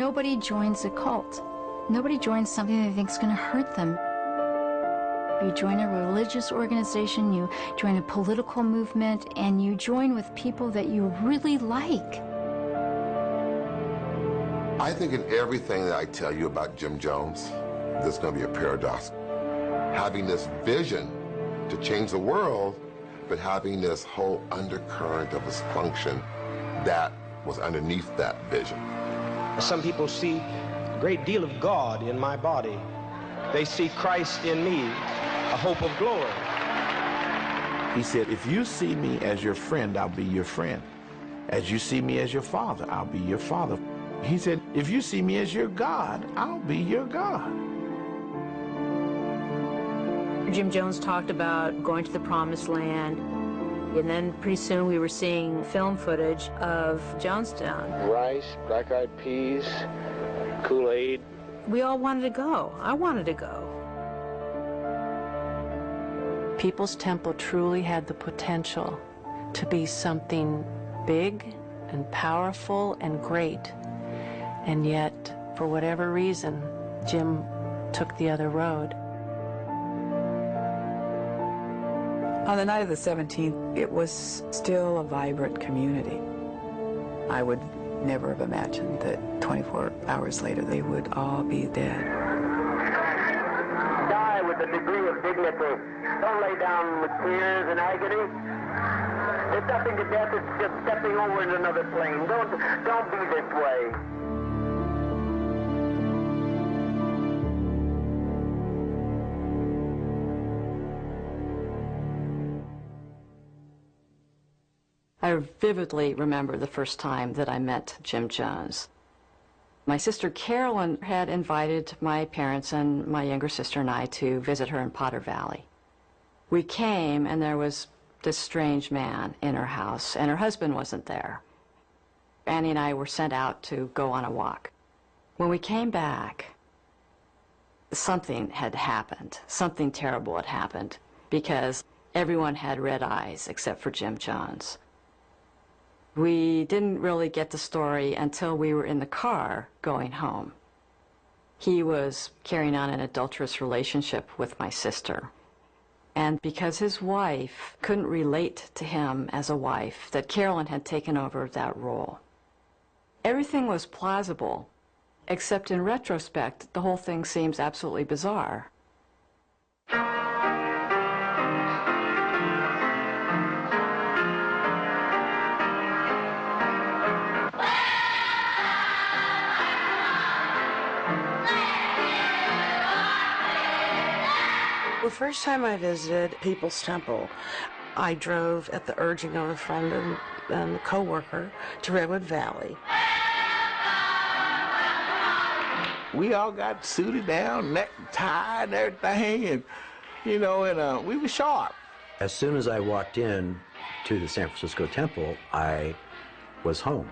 nobody joins a cult. Nobody joins something they think is going to hurt them. You join a religious organization, you join a political movement, and you join with people that you really like. I think in everything that I tell you about Jim Jones, there's going to be a paradox. Having this vision to change the world, but having this whole undercurrent of dysfunction that was underneath that vision. Some people see a great deal of God in my body. They see Christ in me, a hope of glory. He said, if you see me as your friend, I'll be your friend. As you see me as your father, I'll be your father. He said, if you see me as your God, I'll be your God. Jim Jones talked about going to the Promised Land, and then pretty soon we were seeing film footage of Jonestown. Rice, black-eyed peas, Kool-Aid. We all wanted to go. I wanted to go. People's Temple truly had the potential to be something big and powerful and great. And yet, for whatever reason, Jim took the other road. On the night of the 17th, it was still a vibrant community. I would never have imagined that 24 hours later they would all be dead. Die with a degree of dignity. Don't lay down with tears and agony. It's nothing to death, it's just stepping over into another plane. Don't be this way. I vividly remember the first time that I met Jim Jones. My sister Carolyn had invited my parents and my younger sister and I to visit her in Potter Valley. We came, and there was this strange man in her house, and her husband wasn't there. Annie and I were sent out to go on a walk. When we came back, something had happened. Something terrible had happened, because everyone had red eyes except for Jim Jones. We didn't really get the story until we were in the car going home. He was carrying on an adulterous relationship with my sister. And because his wife couldn't relate to him as a wife, that Carolyn had taken over that role. Everything was plausible, except in retrospect, the whole thing seems absolutely bizarre. The first time I visited People's Temple, I drove at the urging of a friend and a co-worker to Redwood Valley. We all got suited down, neck tied and everything, and you know, and we were sharp. As soon as I walked in to the San Francisco Temple, I was home.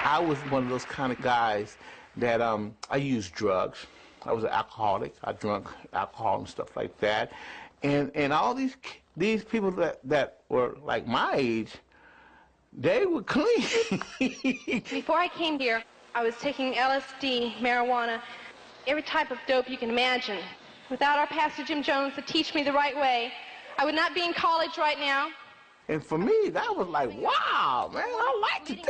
I was one of those kind of guys that I used drugs. I was an alcoholic. I drank alcohol and stuff like that. And all these people that were like my age, they were clean. Before I came here, I was taking LSD, marijuana, every type of dope you can imagine. Without our pastor Jim Jones to teach me the right way, I would not be in college right now. And for me, that was like, wow, man, I liked it.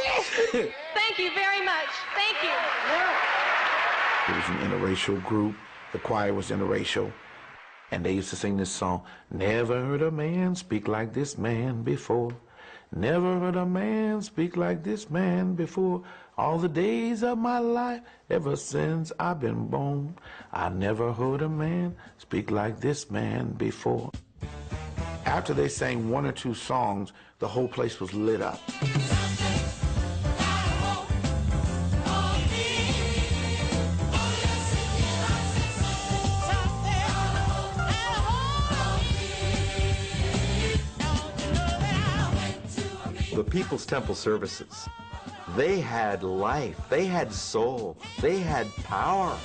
Thank you very much. Thank you. It was an interracial group. The choir was interracial. And they used to sing this song, never heard a man speak like this man before. Never heard a man speak like this man before. All the days of my life, ever since I've been born, I never heard a man speak like this man before. After they sang one or two songs, the whole place was lit up. The People's Temple services, they had life, they had soul, they had power.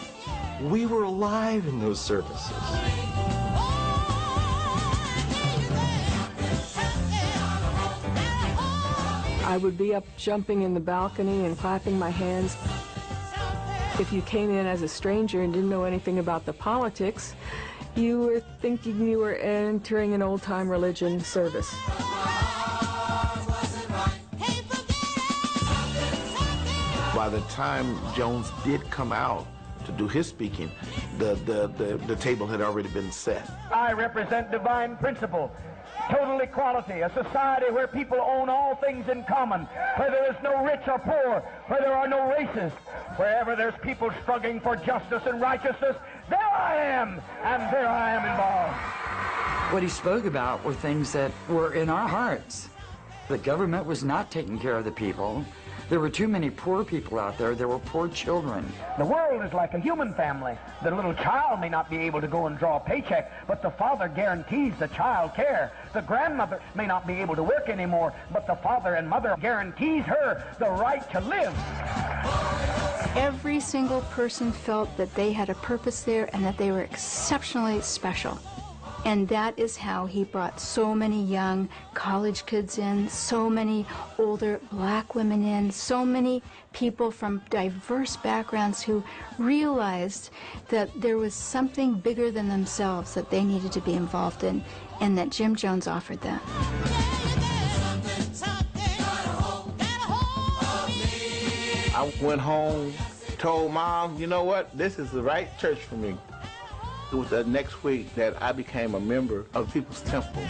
We were alive in those services. I would be up jumping in the balcony and clapping my hands. If you came in as a stranger and didn't know anything about the politics, you were thinking you were entering an old-time religion service. By the time Jones did come out to do his speaking, the table had already been set. I represent divine principle, total equality, a society where people own all things in common, where there is no rich or poor, where there are no races, wherever there's people struggling for justice and righteousness, there I am, and there I am involved. What he spoke about were things that were in our hearts. The government was not taking care of the people. There were too many poor people out there. There were poor children. The world is like a human family. The little child may not be able to go and draw a paycheck, but the father guarantees the child care. The grandmother may not be able to work anymore, but the father and mother guarantees her the right to live. Every single person felt that they had a purpose there and that they were exceptionally special. And that is how he brought so many young college kids in, so many older black women in, so many people from diverse backgrounds who realized that there was something bigger than themselves that they needed to be involved in, and that Jim Jones offered that. I went home, told Mom, you know what, this is the right church for me. It was the next week that I became a member of People's Temple.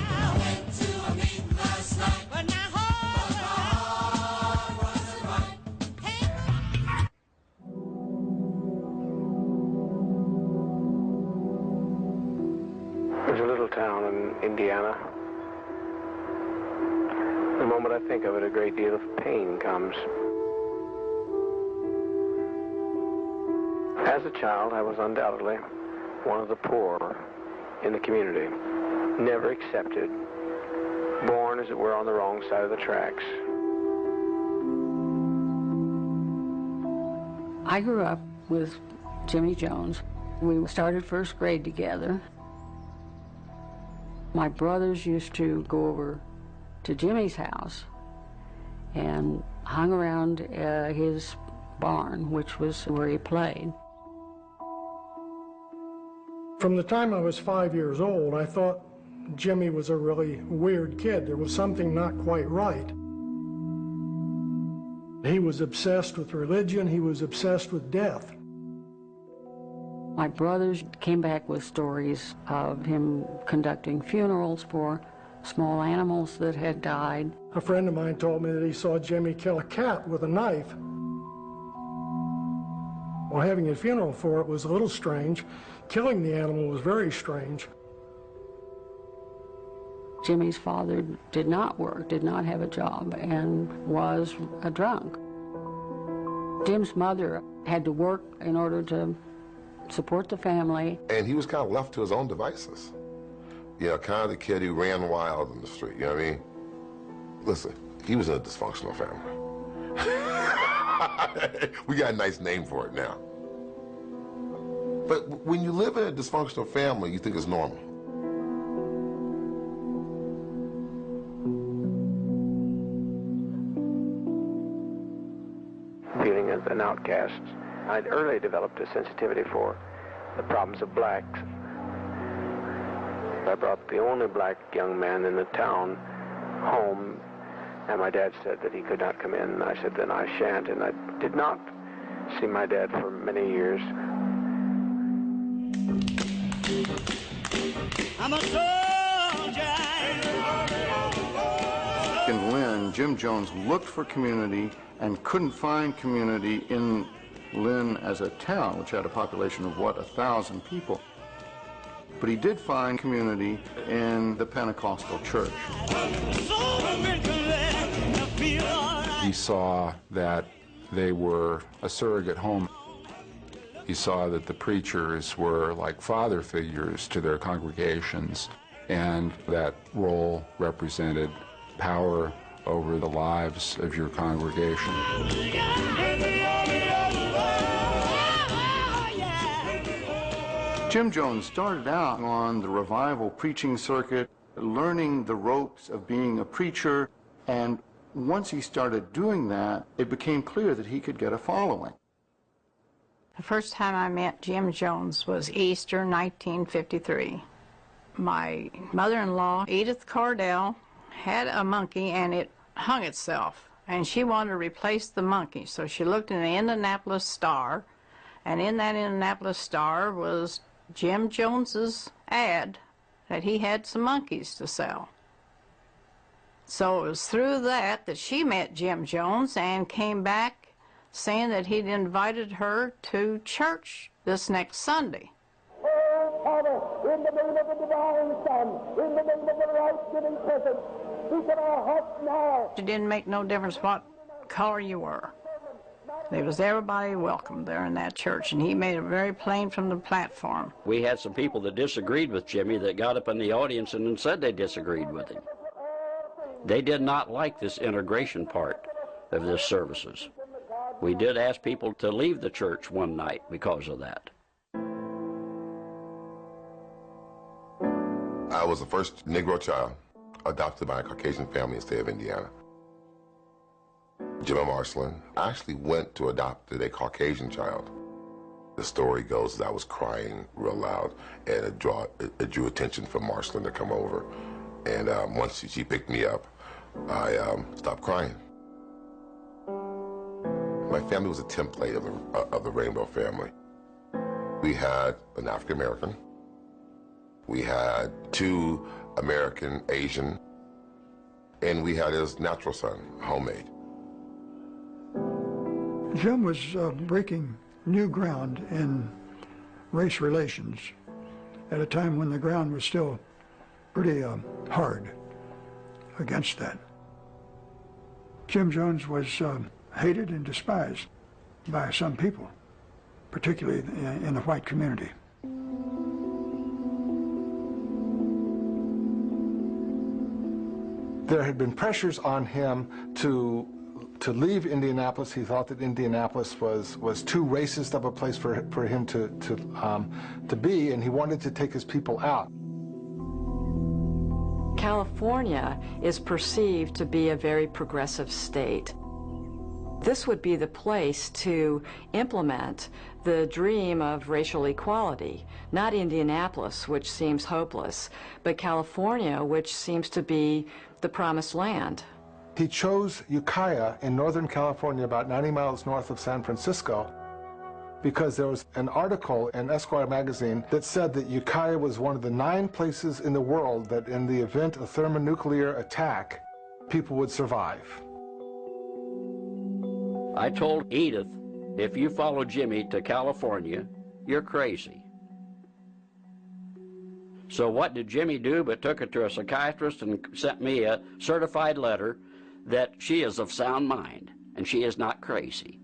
There's a little town in Indiana. The moment I think of it, a great deal of pain comes. As a child, I was undoubtedly one of the poor in the community, never accepted, born, as it were, on the wrong side of the tracks. I grew up with Jimmy Jones. We started first grade together. My brothers used to go over to Jimmy's house and hung around his barn, which was where he played. From the time I was 5 years old, I thought Jimmy was a really weird kid. There was something not quite right. He was obsessed with religion. He was obsessed with death. My brothers came back with stories of him conducting funerals for small animals that had died. A friend of mine told me that he saw Jimmy kill a cat with a knife. Well, having a funeral for it was a little strange. Killing the animal was very strange. Jimmy's father did not work, did not have a job, and was a drunk. Jim's mother had to work in order to support the family. And he was kind of left to his own devices. You know, kind of the kid who ran wild in the street, you know what I mean? Listen, he was in a dysfunctional family. We got a nice name for it now. But when you live in a dysfunctional family, you think it's normal. Feeling as an outcast, I'd early developed a sensitivity for the problems of blacks. I brought the only black young man in the town home, and my dad said that he could not come in. I said, then I shan't, and I did not see my dad for many years. I'm a soldier. In Lynn, Jim Jones looked for community and couldn't find community in Lynn as a town, which had a population of, 1,000 people. But he did find community in the Pentecostal church. He saw that they were a surrogate home. He saw that the preachers were like father figures to their congregations, and that role represented power over the lives of your congregation. Jim Jones started out on the revival preaching circuit, learning the ropes of being a preacher, and once he started doing that, it became clear that he could get a following. The first time I met Jim Jones was Easter 1953. My mother-in-law, Edith Cardell, had a monkey and it hung itself. And she wanted to replace the monkey. So she looked in the Indianapolis Star, and in that Indianapolis Star was Jim Jones's ad that he had some monkeys to sell. So it was through that that she met Jim Jones and came back saying that he'd invited her to church this next Sunday. Oh, Father, in the name of the divine Son, in the name of the life-giving presence, speak in our hearts now. It didn't make no difference what color you were. There was everybody welcome there in that church, and he made it very plain from the platform. We had some people that disagreed with Jimmy that got up in the audience and said they disagreed with him. They did not like this integration part of this services. We did ask people to leave the church one night because of that. I was the first Negro child adopted by a Caucasian family in the state of Indiana. Jim Marshland actually went to adopt a Caucasian child. The story goes that I was crying real loud, and it drew attention for Marshland to come over. And once she picked me up, I stopped crying. My family was a template of the Rainbow family. We had an African American. We had 2 American Asian, and we had his natural son, homemade. Jim was breaking new ground in race relations at a time when the ground was still pretty hard against that. Jim Jones was hated and despised by some people, particularly in the white community. There had been pressures on him to leave Indianapolis. He thought that Indianapolis was too racist of a place for him to be, and he wanted to take his people out. California is perceived to be a very progressive state. This would be the place to implement the dream of racial equality, not Indianapolis, which seems hopeless, but California, which seems to be the promised land. He chose Ukiah in Northern California, about 90 miles north of San Francisco, because there was an article in Esquire magazine that said that Ukiah was one of the 9 places in the world that in the event of thermonuclear attack, people would survive. I told Edith, if you follow Jimmy to California, you're crazy. So what did Jimmy do but took her to a psychiatrist and sent me a certified letter that she is of sound mind and she is not crazy.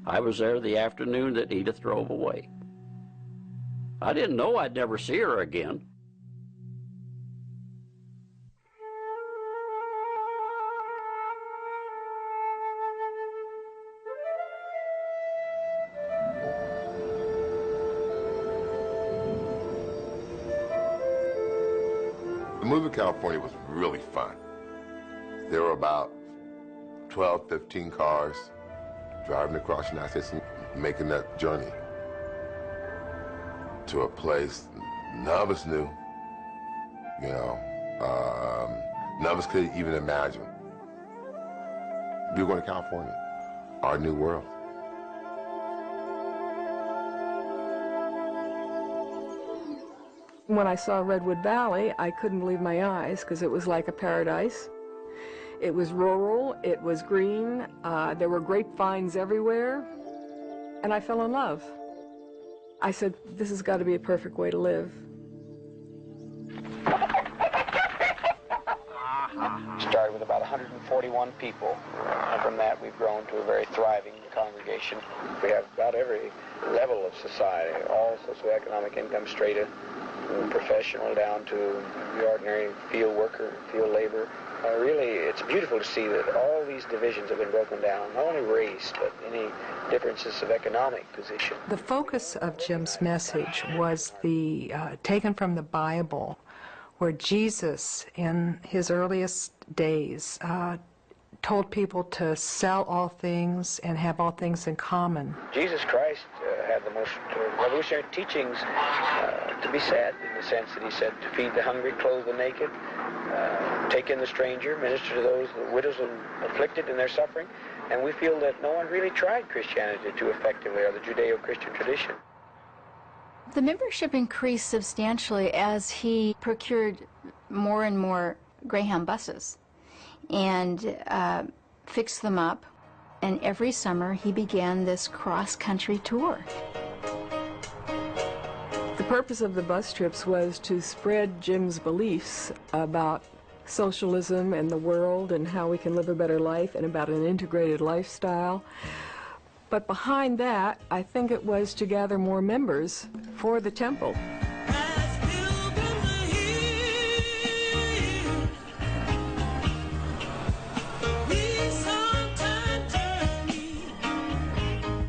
I was there the afternoon that Edith drove away. I didn't know I'd never see her again. The move to California was really fun. There were about 12, 15 cars driving across the United States and making that journey to a place none of us knew, you know, none of us could even imagine. We were going to California, our new world. When I saw Redwood Valley, I couldn't believe my eyes because it was like a paradise. It was rural, it was green, there were grapevines everywhere, and I fell in love. I said, this has got to be a perfect way to live. Started with about 141 people, and from that we've grown to a very thriving congregation. We have about every level of society, all socioeconomic income strata, from professional down to the ordinary field worker, field labor. Really, it's beautiful to see that all these divisions have been broken down, not only race, but any differences of economic position. The focus of Jim's message was the taken from the Bible, where Jesus, in his earliest days, told people to sell all things and have all things in common. Jesus Christ had the most revolutionary teachings to be said, in the sense that he said to feed the hungry, clothe the naked, take in the stranger, minister to those, the widows and afflicted in their suffering. And we feel that no one really tried Christianity too effectively, or the Judeo-Christian tradition. The membership increased substantially as he procured more and more Greyhound buses and fixed them up. And every summer he began this cross-country tour. The purpose of the bus trips was to spread Jim's beliefs about socialism and the world and how we can live a better life and about an integrated lifestyle. But behind that, I think it was to gather more members for the temple.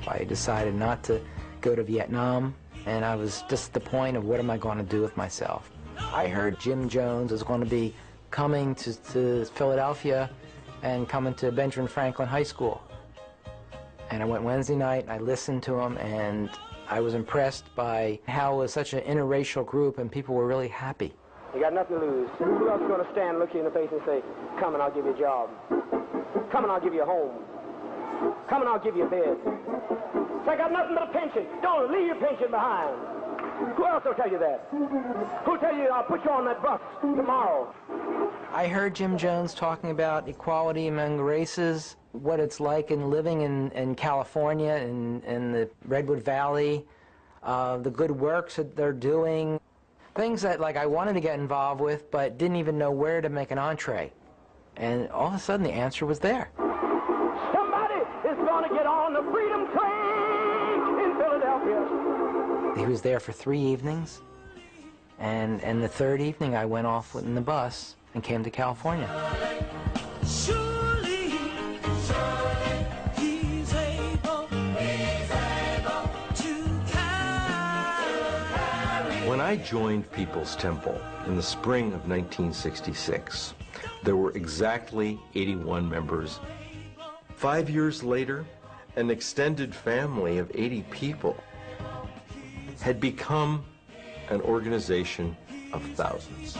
I decided not to go to Vietnam, and I was just at the point of what am I going to do with myself. I heard Jim Jones was going to be coming to Philadelphia and coming to Benjamin Franklin High School. And I went Wednesday night, and I listened to him, and I was impressed by how it was such an interracial group, and people were really happy. You got nothing to lose. Who else is going to stand, look you in the face, and say, come and I'll give you a job. Come and I'll give you a home. Come and I'll give you a bed. So I got nothing but a pension. Don't leave your pension behind. Who else will tell you that? Who'll tell you I'll put you on that bus tomorrow? I heard Jim Jones talking about equality among races, what it's like in living in California, in the Redwood Valley, the good works that they're doing, things that like I wanted to get involved with but didn't even know where to make an entree. And all of a sudden the answer was there. Somebody is going to get on the Freedom Train in Philadelphia. He was there for 3 evenings, and the third evening I went off in the bus and came to California. Surely, he's able to carry. When I joined People's Temple in the spring of 1966, there were exactly 81 members. 5 years later, an extended family of 80 people had become an organization of thousands.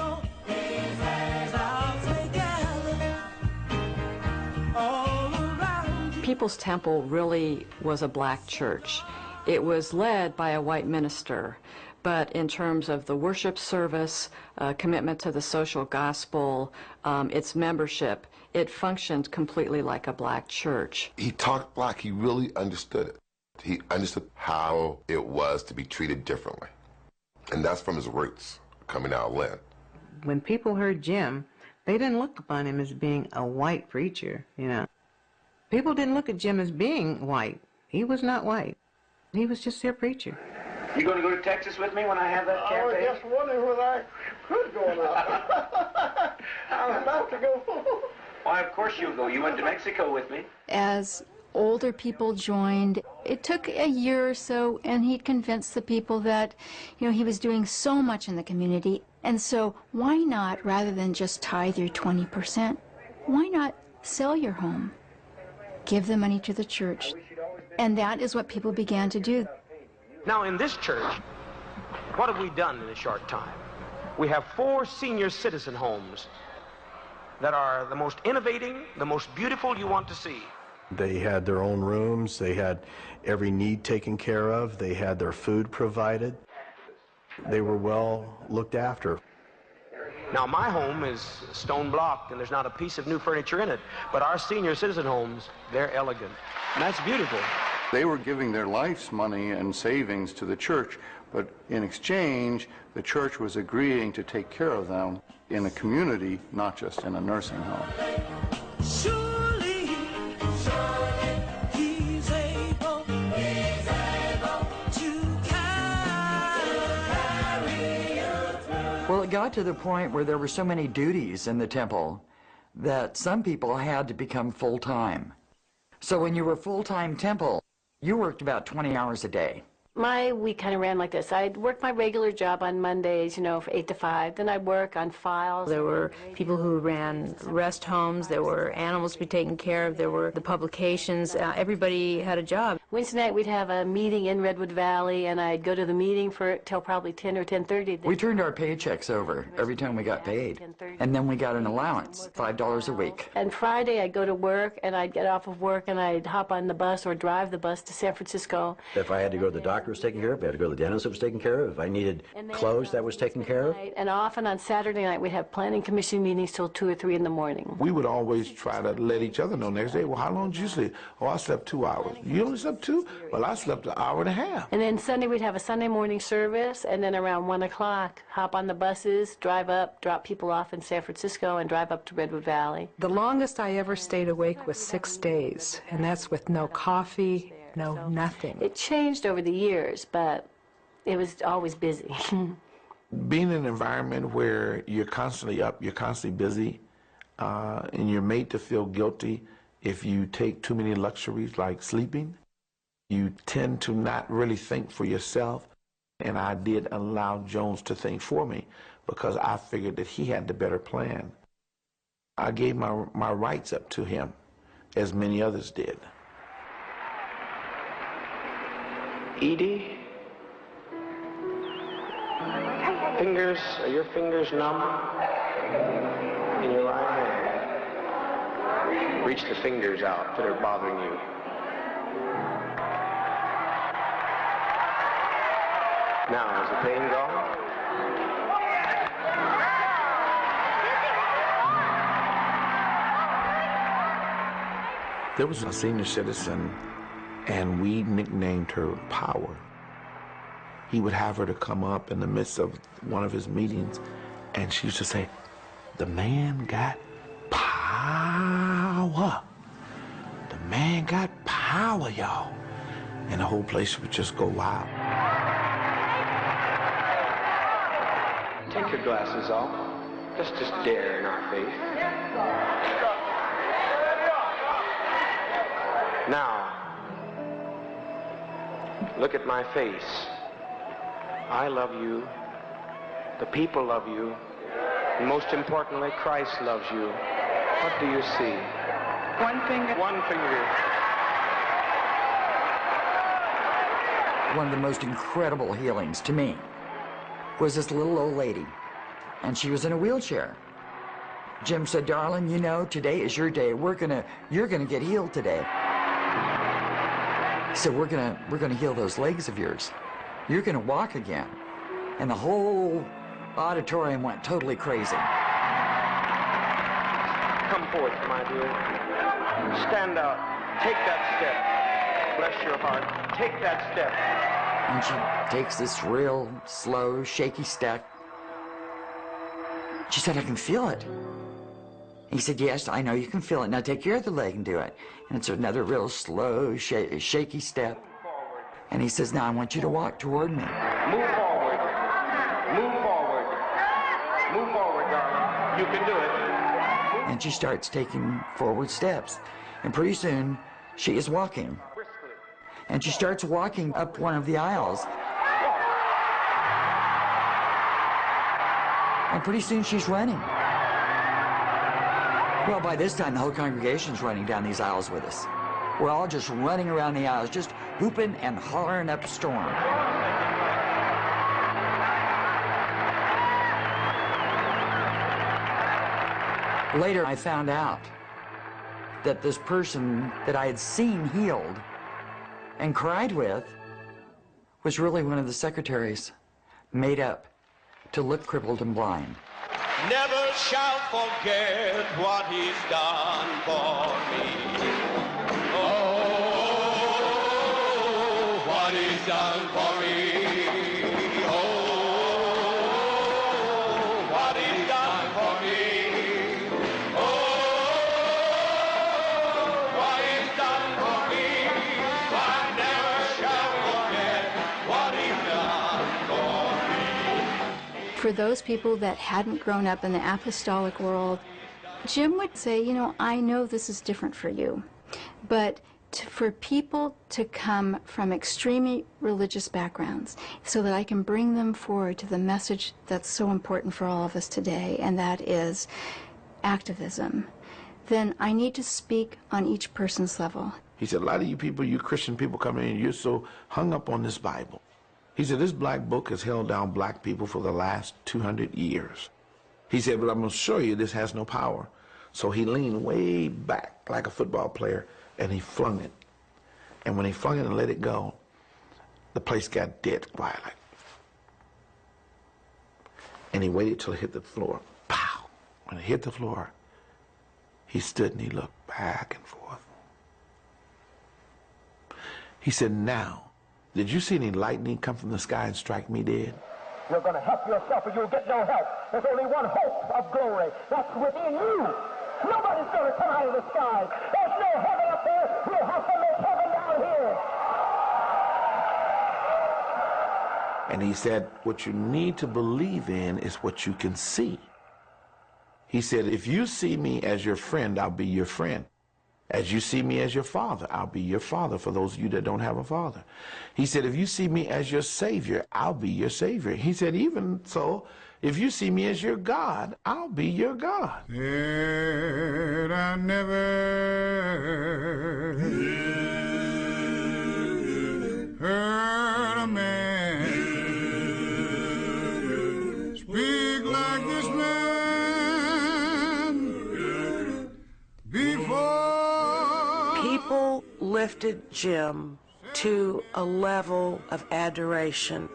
People's Temple really was a black church. It was led by a white minister, but in terms of the worship service, commitment to the social gospel, its membership, it functioned completely like a black church. He talked black. He really understood it. He understood how it was to be treated differently. And that's from his roots, coming out of Lynn. When people heard Jim, they didn't look upon him as being a white preacher, you know. People didn't look at Jim as being white. He was not white. He was just their preacher. You going to go to Texas with me when I have that campaign? I was just wondering whether I could go now. I'm about to go. Why, of course you'll go. You went to Mexico with me. As older people joined, it took a year or so, and he convinced the people that, you know, he was doing so much in the community, and so why not, rather than just tithe your 20%, why not sell your home, give the money to the church? And that is what people began to do. Now in this church, what have we done in a short time? We have 4 senior citizen homes that are the most innovating, the most beautiful you want to see. They had their own rooms, they had every need taken care of, they had their food provided. They were well looked after. Now my home is stone blocked and there's not a piece of new furniture in it, but our senior citizen homes, they're elegant. And that's beautiful. They were giving their life's money and savings to the church, but in exchange, the church was agreeing to take care of them in a community, not just in a nursing home. He's able to carry you through. Well, it got to the point where there were so many duties in the temple that some people had to become full-time. So when you were full-time temple, you worked about 20 hours a day. My week kind of ran like this. I'd work my regular job on Mondays, you know, from 8 to 5. Then I'd work on files. There were people who ran rest homes. There were animals to be taken care of. There were the publications. Everybody had a job. Wednesday night we'd have a meeting in Redwood Valley, and I'd go to the meeting for till probably 10 or 10:30. We turned our paychecks over every time we got paid. And then we got an allowance, $5 a week. And Friday I'd go to work, and I'd get off of work, and I'd hop on the bus or drive the bus to San Francisco. If I had to go to the doctor, was taken care of. If I had to go to the dentist, it was taken care of. If I needed clothes, that was taken care of. And often on Saturday night we'd have planning commission meetings till 2 or 3 in the morning. We would always try to let each other know next day, well, how long did you sleep? Oh, I slept 2 hours. You only slept 2? Well, I slept an hour and a half. And then Sunday we'd have a Sunday morning service, and then around 1 o'clock, hop on the buses, drive up, drop people off in San Francisco, and drive up to Redwood Valley. The longest I ever stayed awake was 6 days, and that's with no coffee, no nothing. It changed over the years, but it was always busy. Being in an environment where you're constantly up, you're constantly busy, and you're made to feel guilty if you take too many luxuries like sleeping, you tend to not really think for yourself. And I did allow Jones to think for me because I figured that he had the better plan. I gave my rights up to him, as many others did. Edie? Fingers, are your fingers numb? In your right hand. Reach the fingers out that are bothering you. Now, is the pain gone? There was a senior citizen, and we nicknamed her Power. He would have her to come up in the midst of one of his meetings, and she used to say, "The man got power. The man got power, y'all." And the whole place would just go wild. Take your glasses off. Let's just dare in our faith. Now, look at my face. I love you. The people love you. And most importantly, Christ loves you. What do you see? One finger. One finger. One of the most incredible healings to me was this little old lady, and she was in a wheelchair. Jim said, "Darling, you know, today is your day. You're gonna get healed today." He said, we're gonna heal those legs of yours. You're gonna walk again." And the whole auditorium went totally crazy. Come forth, my dear. Stand out. Take that step. Bless your heart. Take that step. And she takes this real slow, shaky step. She said, "I can feel it." He said, "Yes, I know you can feel it. Now take your other leg and do it." And it's another real slow, shaky step. And he says, "Now I want you to walk toward me." Move forward. Move forward. Move forward, darling. You can do it. And she starts taking forward steps. And pretty soon, she is walking. And she starts walking up one of the aisles. And pretty soon she's running. Well, by this time, the whole congregation's running down these aisles with us. We're all just running around the aisles, just whooping and hollering up a storm. Later, I found out that this person that I had seen healed and cried with was really one of the secretaries made up to look crippled and blind. Never shall forget what he's done for me. Oh, what he's done for me. Oh, what he's done for me. Oh, what he's done for me. I never shall forget what he's done for me. For those people that hadn't grown up in the apostolic world, Jim would say, you know, I know this is different for you, but for people to come from extremely religious backgrounds so that I can bring them forward to the message that's so important for all of us today, and that is activism, then I need to speak on each person's level. He said, a lot of you people, you Christian people come in, you're so hung up on this Bible. He said, this black book has held down black people for the last 200 years. He said, but I'm going to show you this has no power. So he leaned way back like a football player, and he flung it. And when he flung it and let it go, the place got dead quiet. Like, and he waited till it hit the floor. Pow! When it hit the floor, he stood and he looked back and forth. He said, now, did you see any lightning come from the sky and strike me dead? You're going to help yourself or you'll get no help. There's only one hope of glory. That's within you. Nobody's going to come out of the sky. There's no heaven up there. We'll have to make heaven down here. And he said, what you need to believe in is what you can see. He said, if you see me as your friend, I'll be your friend. As you see me as your father, I'll be your father, for those of you that don't have a father. He said, if you see me as your Savior, I'll be your Savior. He said, even so, if you see me as your God, I'll be your God. Said I never heard a man speak like this man before. People lifted Jim to a level of adoration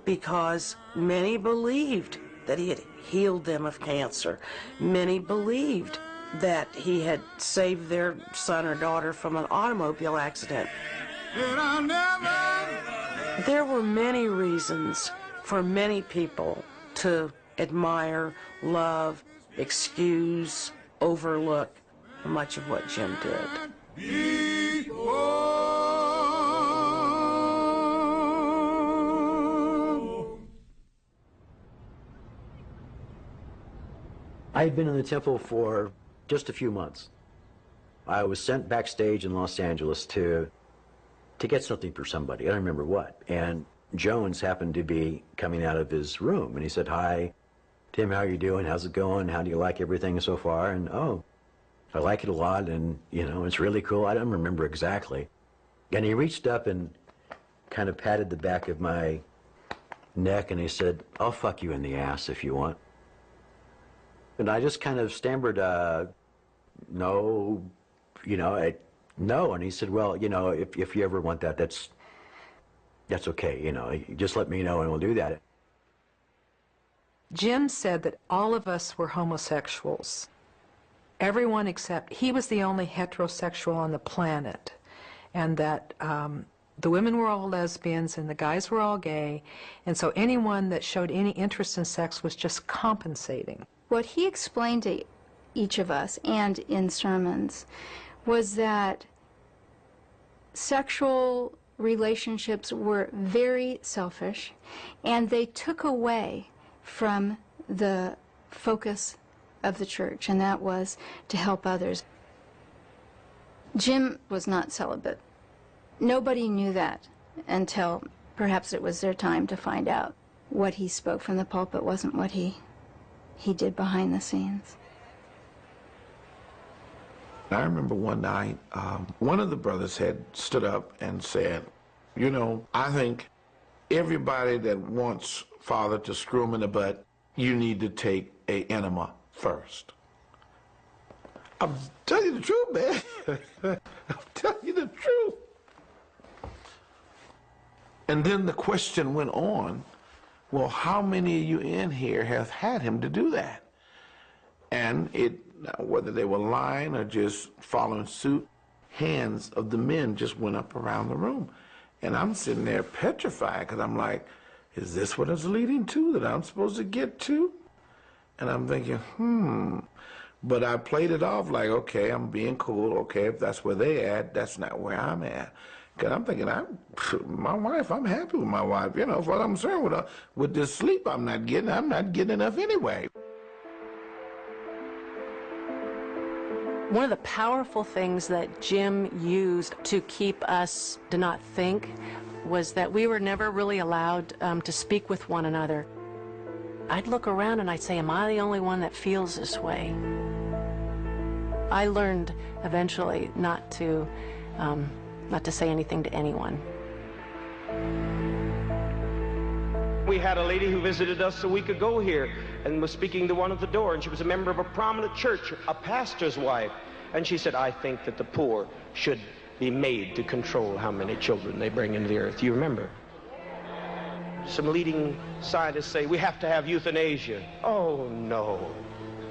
because many believed that he had healed them of cancer. Many believed that he had saved their son or daughter from an automobile accident. There were many reasons for many people to admire, love, excuse, overlook much of what Jim did. I had been in the temple for just a few months. I was sent backstage in Los Angeles to get something for somebody. I don't remember what. And Jones happened to be coming out of his room, and he said, "Hi, Tim, how are you doing? How's it going? How do you like everything so far?" And, "Oh, I like it a lot, and, you know, it's really cool." I don't remember exactly. And he reached up and kind of patted the back of my neck, and he said, "I'll fuck you in the ass if you want." And I just kind of stammered, no, you know, no. And he said, "Well, you know, if you ever want that, that's okay, you know, just let me know and we'll do that." Jim said that all of us were homosexuals. Everyone except, he was the only heterosexual on the planet, and that the women were all lesbians and the guys were all gay, and so anyone that showed any interest in sex was just compensating. What he explained to each of us and in sermons was that sexual relationships were very selfish, and they took away from the focus of the church, and that was to help others. Jim was not celibate. Nobody knew that until perhaps it was their time to find out. What he spoke from the pulpit wasn't what he did behind the scenes. I remember one night, one of the brothers had stood up and said, "You know, I think everybody that wants Father to screw him in the butt, you need to take an enema first." I'm telling you the truth, man. I'm telling you the truth. And then the question went on, well, how many of you in here have had him to do that? And whether they were lying or just following suit, hands of the men just went up around the room. And I'm sitting there petrified, because I'm like, is this what it's leading to, that I'm supposed to get to? And I'm thinking, But I played it off like, okay, I'm being cool. Okay, if that's where they at, that's not where I'm at. Because I'm thinking, my wife, I'm happy with my wife. You know, as far as I'm concerned with this sleep I'm not getting enough anyway. One of the powerful things that Jim used to keep us to not think was that we were never really allowed to speak with one another. I'd look around and I'd say, am I the only one that feels this way? I learned eventually not to say anything to anyone. We had a lady who visited us a week ago here and was speaking to one at the door, and she was a member of a prominent church, a pastor's wife. And she said, I think that the poor should be made to control how many children they bring into the earth. You remember? Some leading scientists say we have to have euthanasia. Oh, no.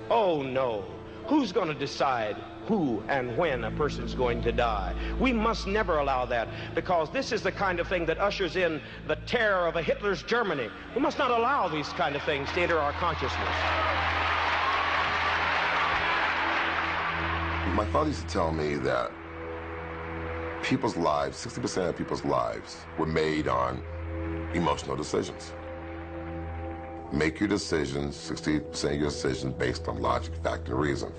Oh, no. Who's going to decide who and when a person's going to die? We must never allow that, because this is the kind of thing that ushers in the terror of a Hitler's Germany. We must not allow these kind of things to enter our consciousness. My father used to tell me that people's lives, 60% of people's lives, were made on emotional decisions. Make your decisions, 60% of your decisions, based on logic, fact, and reason.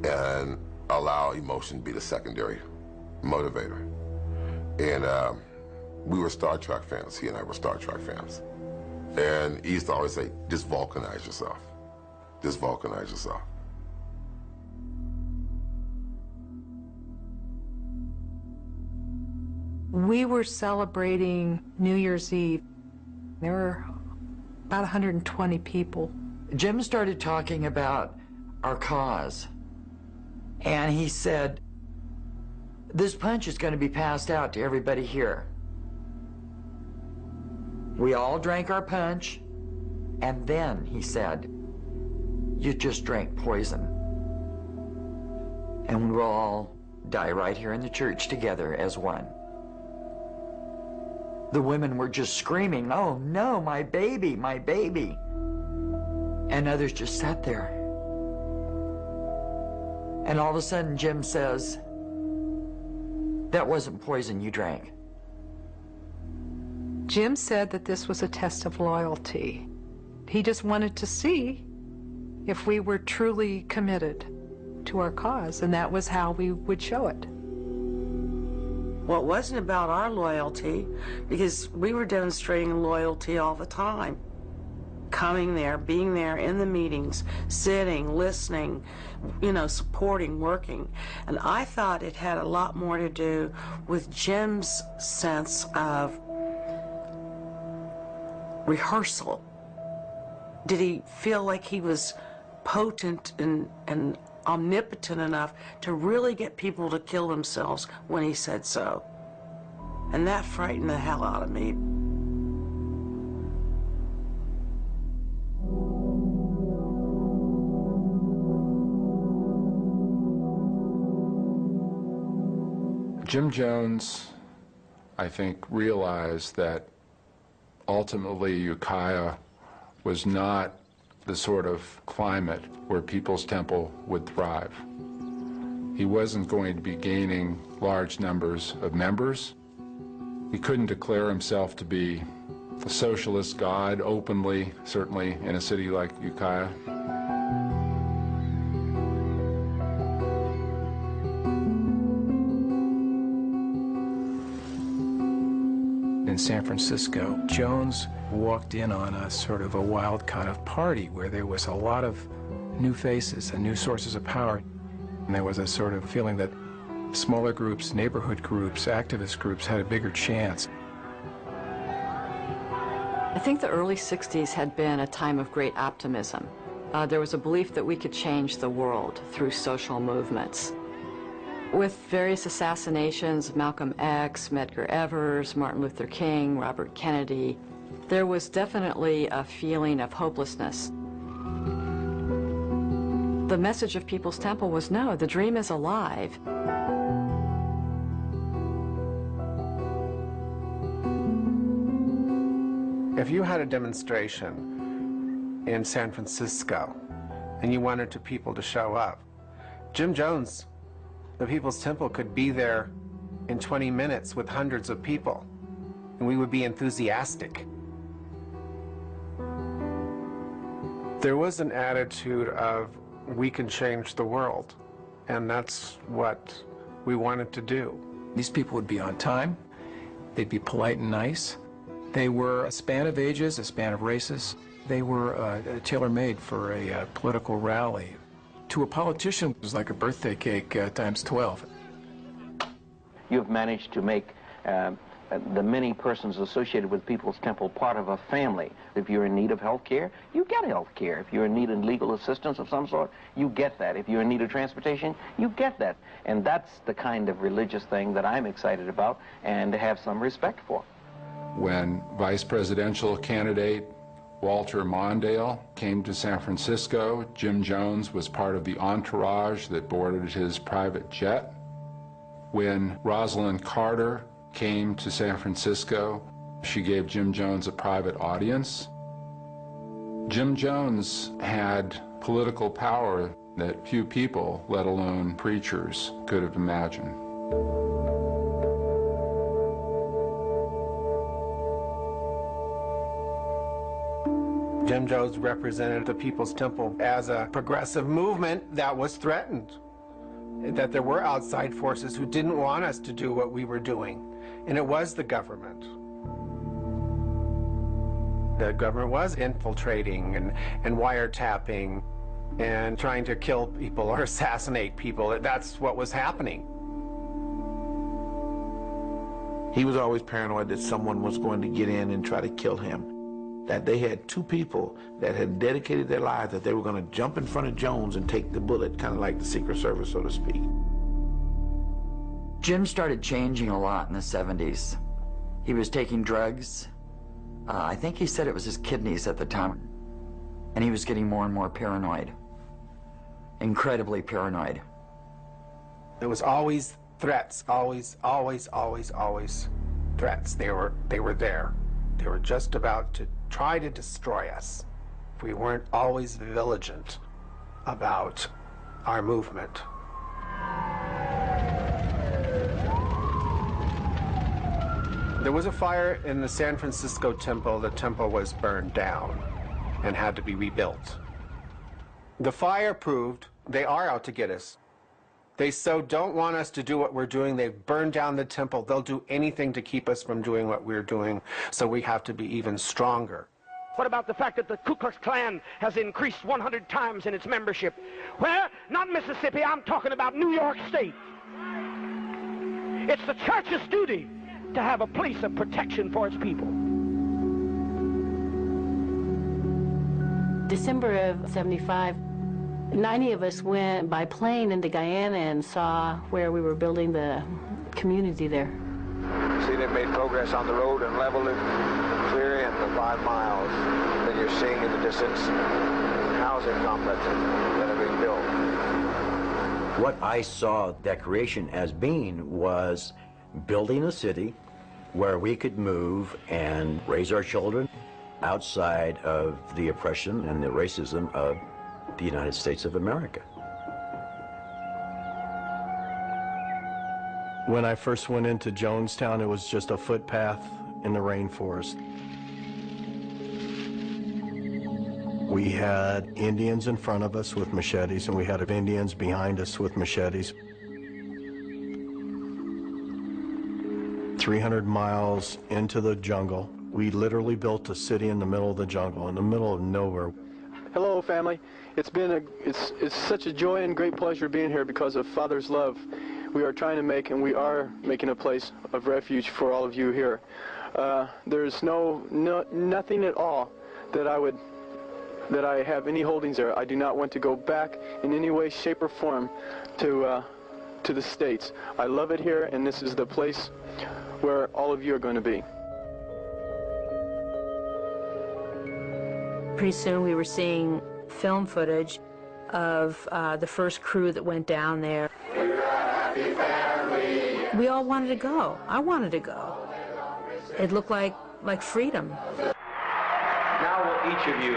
And allow emotion to be the secondary motivator. And we were Star Trek fans. He and I were Star Trek fans. And he used to always say, just vulcanize yourself. Just vulcanize yourself. We were celebrating New Year's Eve. There were about 120 people. Jim started talking about our cause, and he said, this punch is going to be passed out to everybody here. We all drank our punch, and then, he said, you just drank poison. And we will all die right here in the church together as one. The women were just screaming, oh no, my baby, my baby. And others just sat there. And all of a sudden Jim says, that wasn't poison you drank. Jim said that this was a test of loyalty. He just wanted to see if we were truly committed to our cause, and that was how we would show it. Well, it wasn't about our loyalty, because we were demonstrating loyalty all the time. Coming there, being there in the meetings, sitting, listening, supporting, working. And I thought it had a lot more to do with Jim's sense of rehearsal. Did he feel like he was potent and omnipotent enough to really get people to kill themselves when he said so? And that frightened the hell out of me. Jim Jones, I think, realized that ultimately Ukiah was not the sort of climate where People's Temple would thrive. He wasn't going to be gaining large numbers of members. He couldn't declare himself to be a socialist god openly, certainly in a city like Ukiah. In San Francisco, Jones walked in on a sort of a wild kind of party where there was a lot of new faces and new sources of power. And there was a sort of feeling that smaller groups, neighborhood groups, activist groups had a bigger chance. I think the early 60s had been a time of great optimism. There was a belief that we could change the world through social movements. With various assassinations of Malcolm X, Medgar Evers, Martin Luther King, Robert Kennedy, there was definitely a feeling of hopelessness. The message of People's Temple was, no, the dream is alive. If you had a demonstration in San Francisco and you wanted people to show up, Jim Jones, the People's Temple, could be there in 20 minutes with hundreds of people, and we would be enthusiastic. There was an attitude of, we can change the world. And that's what we wanted to do. These people would be on time, they'd be polite and nice. They were a span of ages, a span of races. They were tailor-made for a political rally. To a politician, it was like a birthday cake times 12. You've managed to make the many persons associated with People's Temple part of a family. If you're in need of health care, you get health care. If you're in need of legal assistance of some sort, you get that. If you're in need of transportation, you get that. And that's the kind of religious thing that I'm excited about and have some respect for. When vice presidential candidate Walter Mondale came to San Francisco, Jim Jones was part of the entourage that boarded his private jet. When Rosalind Carter came to San Francisco, she gave Jim Jones a private audience. Jim Jones had political power that few people, let alone preachers, could have imagined. Jim Jones represented the People's Temple as a progressive movement that was threatened, that there were outside forces who didn't want us to do what we were doing, and it was the government. The government was infiltrating and wiretapping and trying to kill people or assassinate people. That's what was happening. He was always paranoid that someone was going to get in and try to kill him. That they had two people that had dedicated their lives that they were going to jump in front of Jones and take the bullet, kind of like the Secret Service, so to speak. Jim started changing a lot in the 70s. He was taking drugs. I think he said it was his kidneys at the time. And he was getting more and more paranoid. Incredibly paranoid. There was always threats, always threats. They were there. They were just about to try to destroy us if we weren't always vigilant about our movement. There was a fire in the San Francisco temple. The temple was burned down and had to be rebuilt. The fire proved they are out to get us. They so don't want us to do what we're doing. They've burned down the temple. They'll do anything to keep us from doing what we're doing, so we have to be even stronger. What about the fact that the Ku Klux Klan has increased 100 times in its membership? Well, not Mississippi, I'm talking about New York State. It's the church's duty to have a place of protection for its people. December of '75, 90 of us went by plane into Guyana and saw where we were building the community there. See, they've made progress on the road and leveled it, clear in the 5 miles. Then you're seeing in the distance housing complexes that are being built. What I saw that creation as being was building a city where we could move and raise our children outside of the oppression and the racism of the United States of America. When I first went into Jonestown, it was just a footpath in the rainforest. We had Indians in front of us with machetes, and we had Indians behind us with machetes. 300 miles into the jungle, we literally built a city in the middle of the jungle, in the middle of nowhere. Hello, family. It's such a joy and great pleasure being here because of Father's love. We are trying to make, and we are making, a place of refuge for all of you here. There's nothing at all that I have any holdings there. I do not want to go back in any way, shape, or form to the States. I love it here, and this is the place where all of you are going to be. Pretty soon we were seeing film footage of the first crew that went down there. We all wanted to go. I wanted to go. It looked like freedom. Now will each of you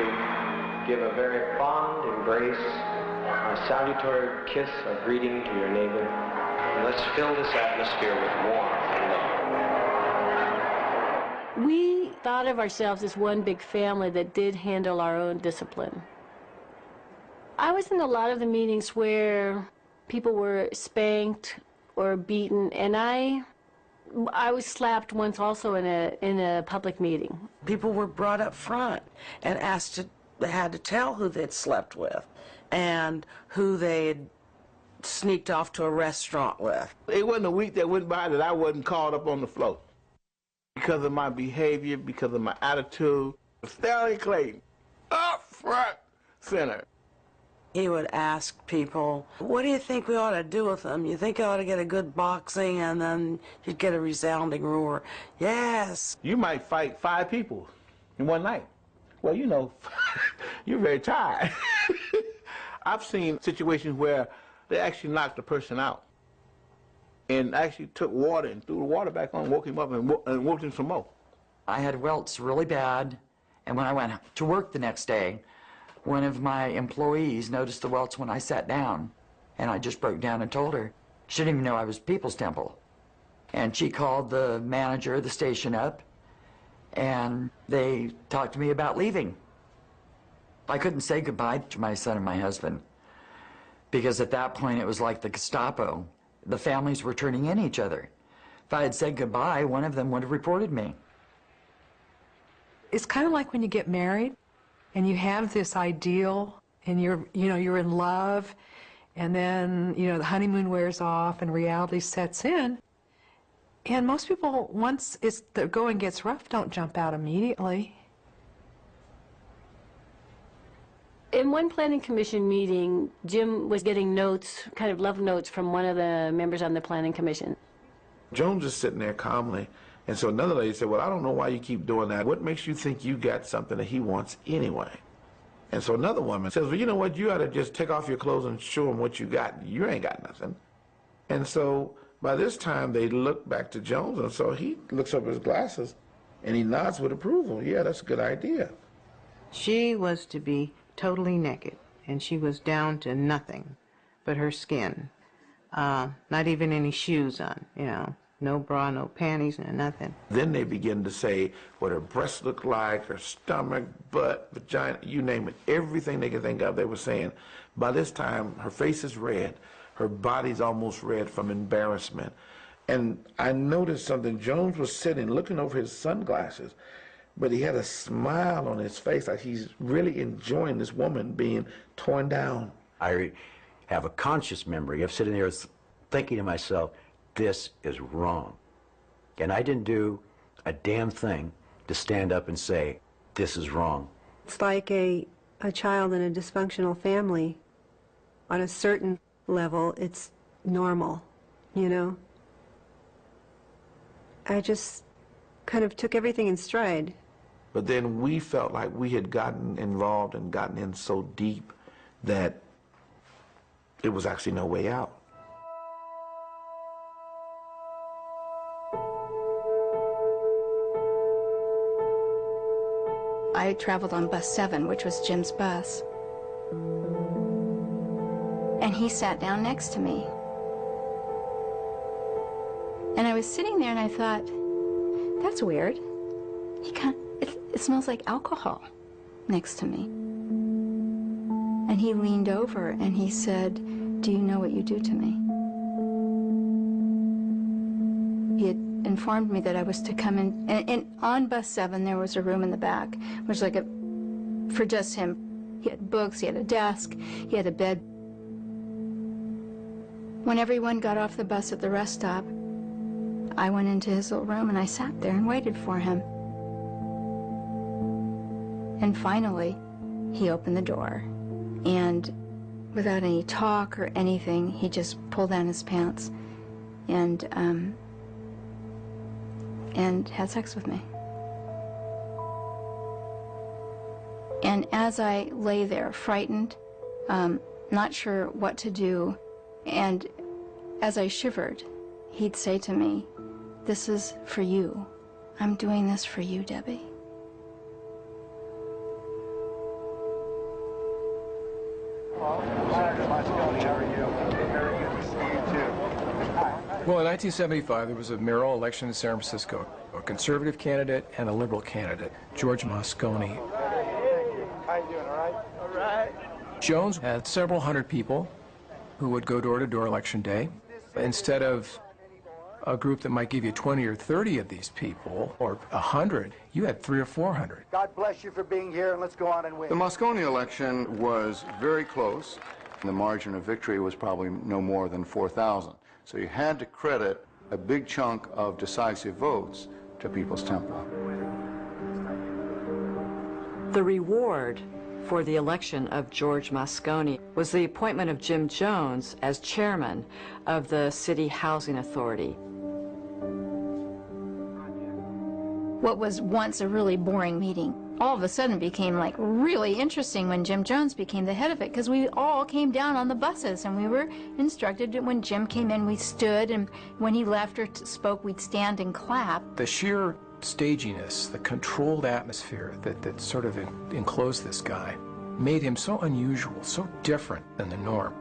give a very fond embrace, a salutary kiss of greeting to your neighbor, and let's fill this atmosphere with warmth and love. We thought of ourselves as one big family that did handle our own discipline. I was in a lot of the meetings where People were spanked or beaten, and I was slapped once also in a public meeting. People were brought up front and asked to, they had to tell who they'd slept with and who they had sneaked off to a restaurant with. It wasn't a week that went by that I wasn't called up on the floor because of my behavior, because of my attitude. Stanley Clayton, up front center. He would ask people, what do you think we ought to do with them? You think I ought to get a good boxing? And then you'd get a resounding roar, yes. You might fight 5 people in one night. Well, you know, you're very tired. I've seen situations where they actually knocked the person out and actually took water and threw the water back on, woke him up and woke him some more. I had welts really bad, and when I went to work the next day, one of my employees noticed the welts when I sat down, and I just broke down and told her. She didn't even know I was People's Temple. And she called the manager of the station up, and they talked to me about leaving. I couldn't say goodbye to my son and my husband, because at that point it was like the Gestapo. The families were turning in each other. If I had said goodbye, one of them would have reported me. It's kind of like when you get married and you have this ideal and you're in love, and then, the honeymoon wears off and reality sets in. And most people, once the going gets rough, don't jump out immediately. In one planning commission meeting, Jim was getting notes, kind of love notes from one of the members on the planning commission. Jones is sitting there calmly, and so another lady said, well, I don't know why you keep doing that. What makes you think you got something that he wants anyway? And so another woman says, well, you know what, you ought to just take off your clothes and show him what you got. You ain't got nothing. And so by this time, they look back to Jones, and so he looks up his glasses, and he nods with approval. Yeah, that's a good idea. She was to be totally naked, and she was down to nothing but her skin. Not even any shoes on, no bra, no panties, no nothing. Then they begin to say what her breasts look like, her stomach, butt, vagina, you name it. Everything they could think of, they were saying. By this time, her face is red. Her body's almost red from embarrassment. And I noticed something. Jones was sitting, looking over his sunglasses, but he had a smile on his face, like he's really enjoying this woman being torn down. I have a conscious memory of sitting there thinking to myself, this is wrong. And I didn't do a damn thing to stand up and say, this is wrong. It's like a child in a dysfunctional family. On a certain level, it's normal, I just kind of took everything in stride. But then we felt like we had gotten involved and gotten in so deep that it was actually no way out. I traveled on bus 7, which was Jim's bus. And he sat down next to me. And I was sitting there and I thought, that's weird. It smells like alcohol next to me. And he leaned over and he said, do you know what you do to me? He had informed me that I was to come in, and on bus 7 there was a room in the back, which was like for just him. He had books, he had a desk, he had a bed. When everyone got off the bus at the rest stop, I went into his little room and I sat there and waited for him. And finally, he opened the door, and without any talk or anything, he just pulled down his pants and had sex with me. And as I lay there, frightened, not sure what to do, and as I shivered, he'd say to me, this is for you. I'm doing this for you, Debbie. Well, in 1975, there was a mayoral election in San Francisco. A conservative candidate and a liberal candidate, George Moscone. How you doing, all right? All right. Jones had several hundred people who would go door to door election day. Instead of a group that might give you 20 or 30 of these people, or 100, you had 300 or 400. God bless you for being here, and let's go on and win. The Moscone election was very close. The margin of victory was probably no more than 4,000. So you had to credit a big chunk of decisive votes to People's Temple. The reward for the election of George Moscone was the appointment of Jim Jones as chairman of the City Housing Authority. What was once a really boring meeting all of a sudden became like really interesting when Jim Jones became the head of it, because we all came down on the buses and we were instructed that when Jim came in we stood, and when he left or spoke we'd stand and clap. The sheer staginess, the controlled atmosphere that sort of enclosed this guy made him so unusual, so different than the norm,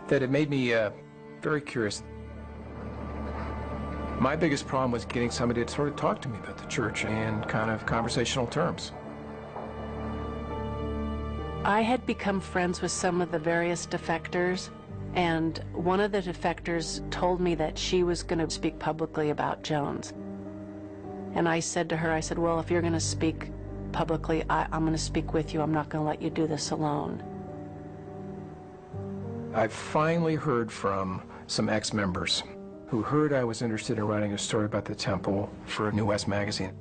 that it made me very curious. My biggest problem was getting somebody to sort of talk to me about the church in kind of conversational terms. I had become friends with some of the various defectors, and one of the defectors told me that she was going to speak publicly about Jones. And I said to her, I said, well, if you're going to speak publicly, I'm going to speak with you. I'm not going to let you do this alone. I finally heard from some ex-members who heard I was interested in writing a story about the temple for New West magazine.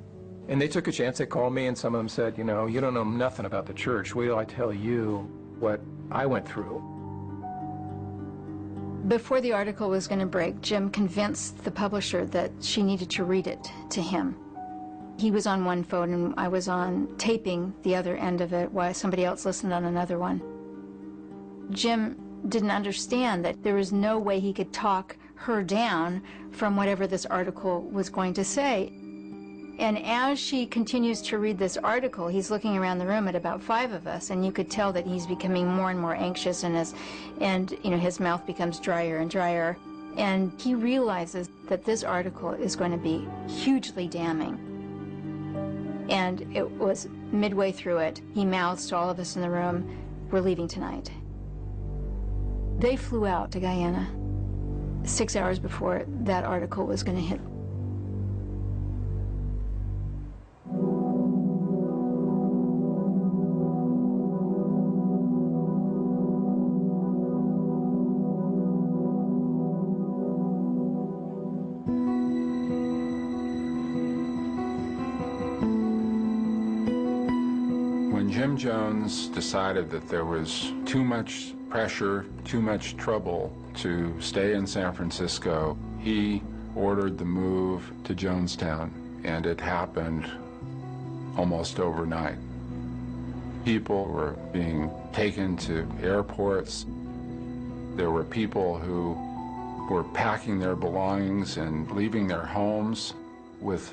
And they took a chance. They called me, and some of them said, you know, you don't know nothing about the church. Wait till I tell you what I went through. Before the article was going to break, Jim convinced the publisher that she needed to read it to him. He was on one phone and I was on taping the other end of it while somebody else listened on another one. Jim didn't understand that there was no way he could talk her down from whatever this article was going to say. And as she continues to read this article, he's looking around the room at about 5 of us, and you could tell that he's becoming more and more anxious, and you know, his mouth becomes drier and drier. And he realizes that this article is going to be hugely damning. And it was midway through it, he mouths to all of us in the room, "We're leaving tonight." They flew out to Guyana 6 hours before that article was going to hit. When Jim Jones decided that there was too much pressure, too much trouble to stay in San Francisco, he ordered the move to Jonestown, and it happened almost overnight. People were being taken to airports. There were people who were packing their belongings and leaving their homes with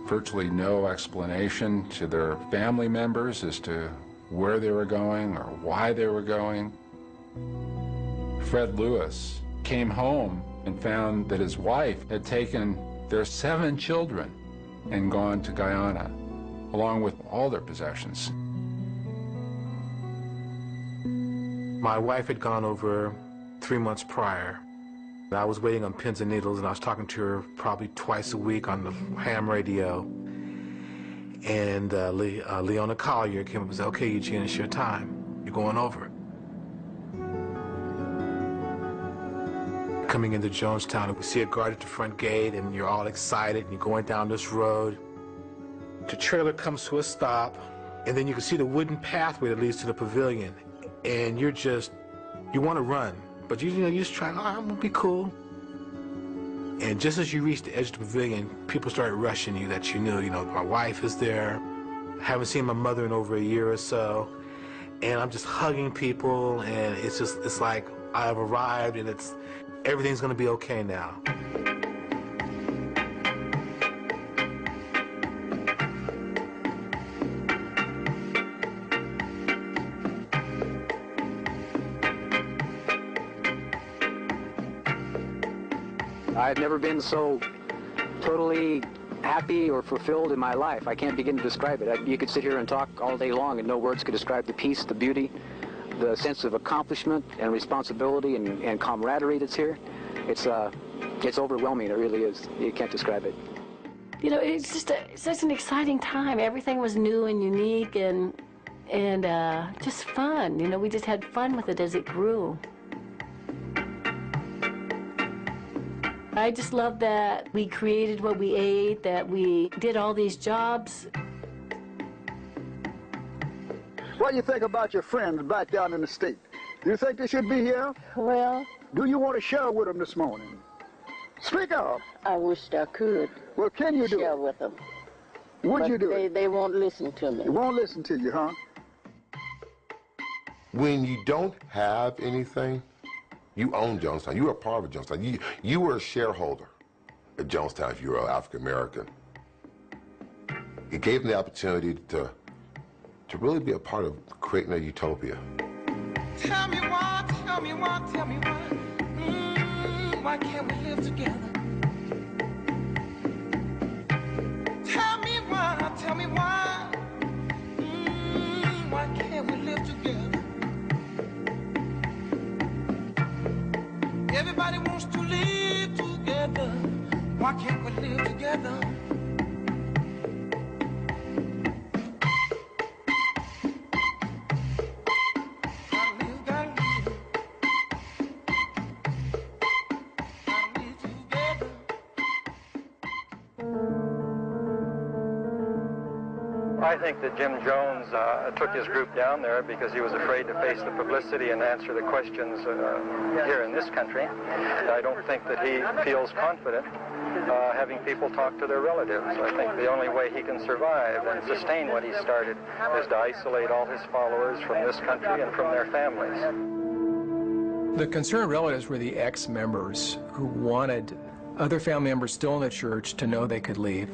virtually no explanation to their family members as to where they were going or why they were going. Fred Lewis came home and found that his wife had taken their 7 children and gone to Guyana, along with all their possessions. My wife had gone over 3 months prior. I was waiting on pins and needles, and I was talking to her probably twice a week on the ham radio. And Leona Collier came up and said, "Okay, Eugene, it's your time. You're going over." Coming into Jonestown, and we see a guard at the front gate, and you're all excited, and you're going down this road. The trailer comes to a stop, and then you can see the wooden pathway that leads to the pavilion, and you want to run, but you just try, I'm gonna be cool. And just as you reach the edge of the pavilion, people started rushing you that you knew, my wife is there. I haven't seen my mother in over a year or so, and I'm just hugging people, and it's like I've arrived, and everything's gonna be okay now. I had never been so totally happy or fulfilled in my life. I can't begin to describe it. You could sit here and talk all day long and no words could describe the peace, the beauty, the sense of accomplishment and responsibility and camaraderie that's here, it's overwhelming. It really is. You can't describe it. You know, it's just such an exciting time. Everything was new and unique and just fun. You know, we just had fun with it as it grew. I just love that we created what we ate, that we did all these jobs. What do you think about your friends back down in the state? Do you think they should be here? Well, do you want to share with them this morning? Speak up. I wish I could. Well, can you do share it? with them? Would you do it? They won't listen to me. They won't listen to you, huh? When you don't have anything, you own Jonestown. You are part of Jonestown. You were a shareholder at Jonestown if you were African American. It gave them the opportunity to really be a part of creating a utopia. Tell me why, tell me why, tell me why. Why can't we live together? Tell me why, tell me why. Why can't we live together? Everybody wants to live together. Why can't we live together? I think that Jim Jones took his group down there because he was afraid to face the publicity and answer the questions here in this country. I don't think that he feels confident having people talk to their relatives. I think the only way he can survive and sustain what he started is to isolate all his followers from this country and from their families. The concerned relatives were the ex-members who wanted other family members still in the church to know they could leave.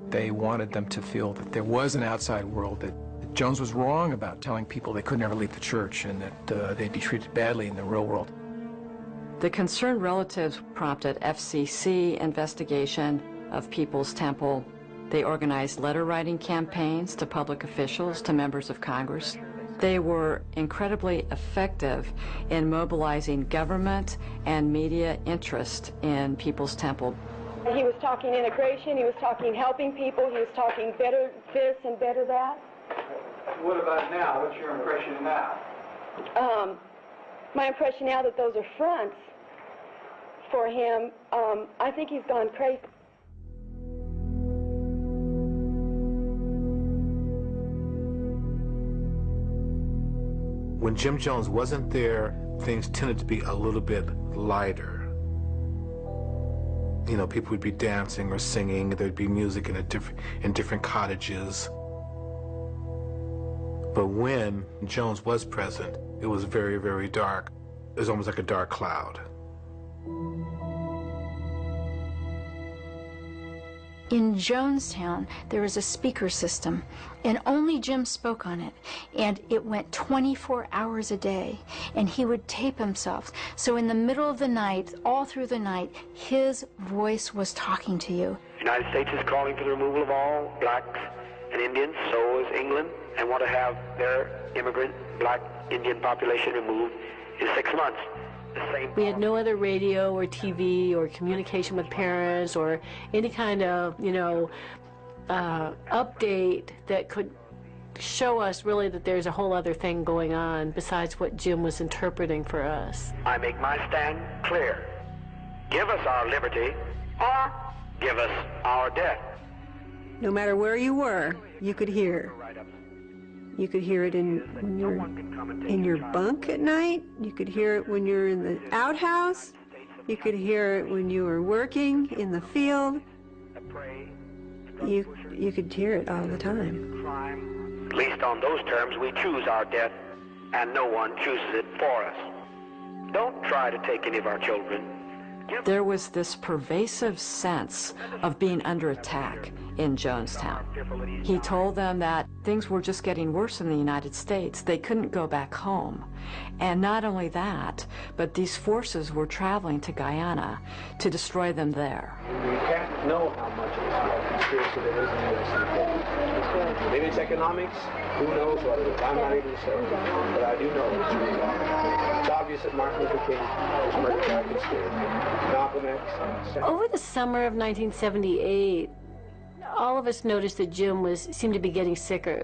They wanted them to feel that there was an outside world, that Jones was wrong about telling people they could never leave the church and that they'd be treated badly in the real world. The concerned relatives prompted FCC investigation of People's Temple. They organized letter-writing campaigns to public officials, to members of Congress. They were incredibly effective in mobilizing government and media interest in People's Temple. He was talking integration, he was talking helping people, he was talking better this and better that. What about now? What's your impression now? My impression now that those are fronts for him, I think he's gone crazy. When Jim Jones wasn't there, things tended to be a little bit lighter. You know, people would be dancing or singing. There'd be music in different cottages. But when Jones was present, it was very, very dark. It was almost like a dark cloud. In Jonestown, there was a speaker system, and only Jim spoke on it, and it went 24 hours a day, and he would tape himself. So in the middle of the night, all through the night, his voice was talking to you. The United States is calling for the removal of all blacks and Indians, so is England, and want to have their immigrant black Indian population removed in 6 months. We had no other radio or TV or communication with parents or any kind of, update that could show us really that there's a whole other thing going on besides what Jim was interpreting for us. I make my stand clear. Give us our liberty or give us our death. No matter where you were, you could hear. You could hear it in your bunk at night. You could hear it when you're in the outhouse. You could hear it when you were working in the field. You could hear it all the time. At least on those terms, we choose our death, and no one chooses it for us. Don't try to take any of our children. There was this pervasive sense of being under attack in Jonestown. He told them that things were just getting worse in the United States. They couldn't go back home. And not only that, but these forces were traveling to Guyana to destroy them there. We can't know how much of a conspiracy there is in the U.S. Maybe it's economics. Who knows what it is? I'm not able to say. But I do know it's real. It's obvious that Martin Luther King was murdered by conspiracy. Malcolm X. Over the summer of 1978, all of us noticed that Jim seemed to be getting sicker.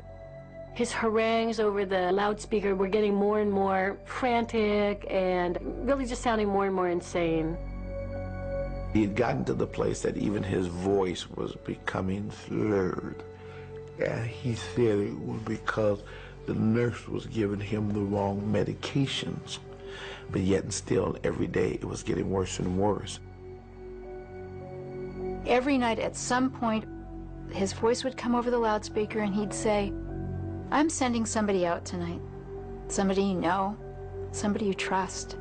His harangues over the loudspeaker were getting more and more frantic and really just sounding more and more insane. He had gotten to the place that even his voice was becoming slurred. And he said it was because the nurse was giving him the wrong medications. But yet and still, every day it was getting worse and worse. Every night at some point, his voice would come over the loudspeaker and he'd say, "I'm sending somebody out tonight. Somebody you know, somebody you trust.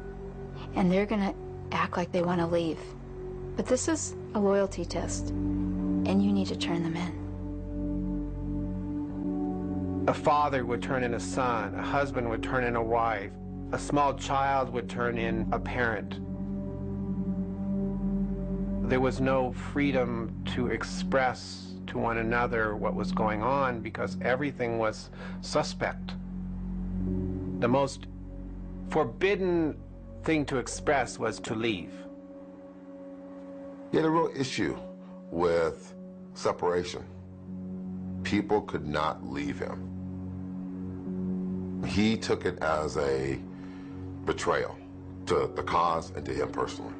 And they're gonna act like they want to leave. But this is a loyalty test, and you need to turn them in." A father would turn in a son, a husband would turn in a wife, a small child would turn in a parent. There was no freedom to express to one another what was going on because everything was suspect. The most forbidden thing to express was to leave. He had a real issue with separation. People could not leave him. He took it as a betrayal to the cause and to him personally.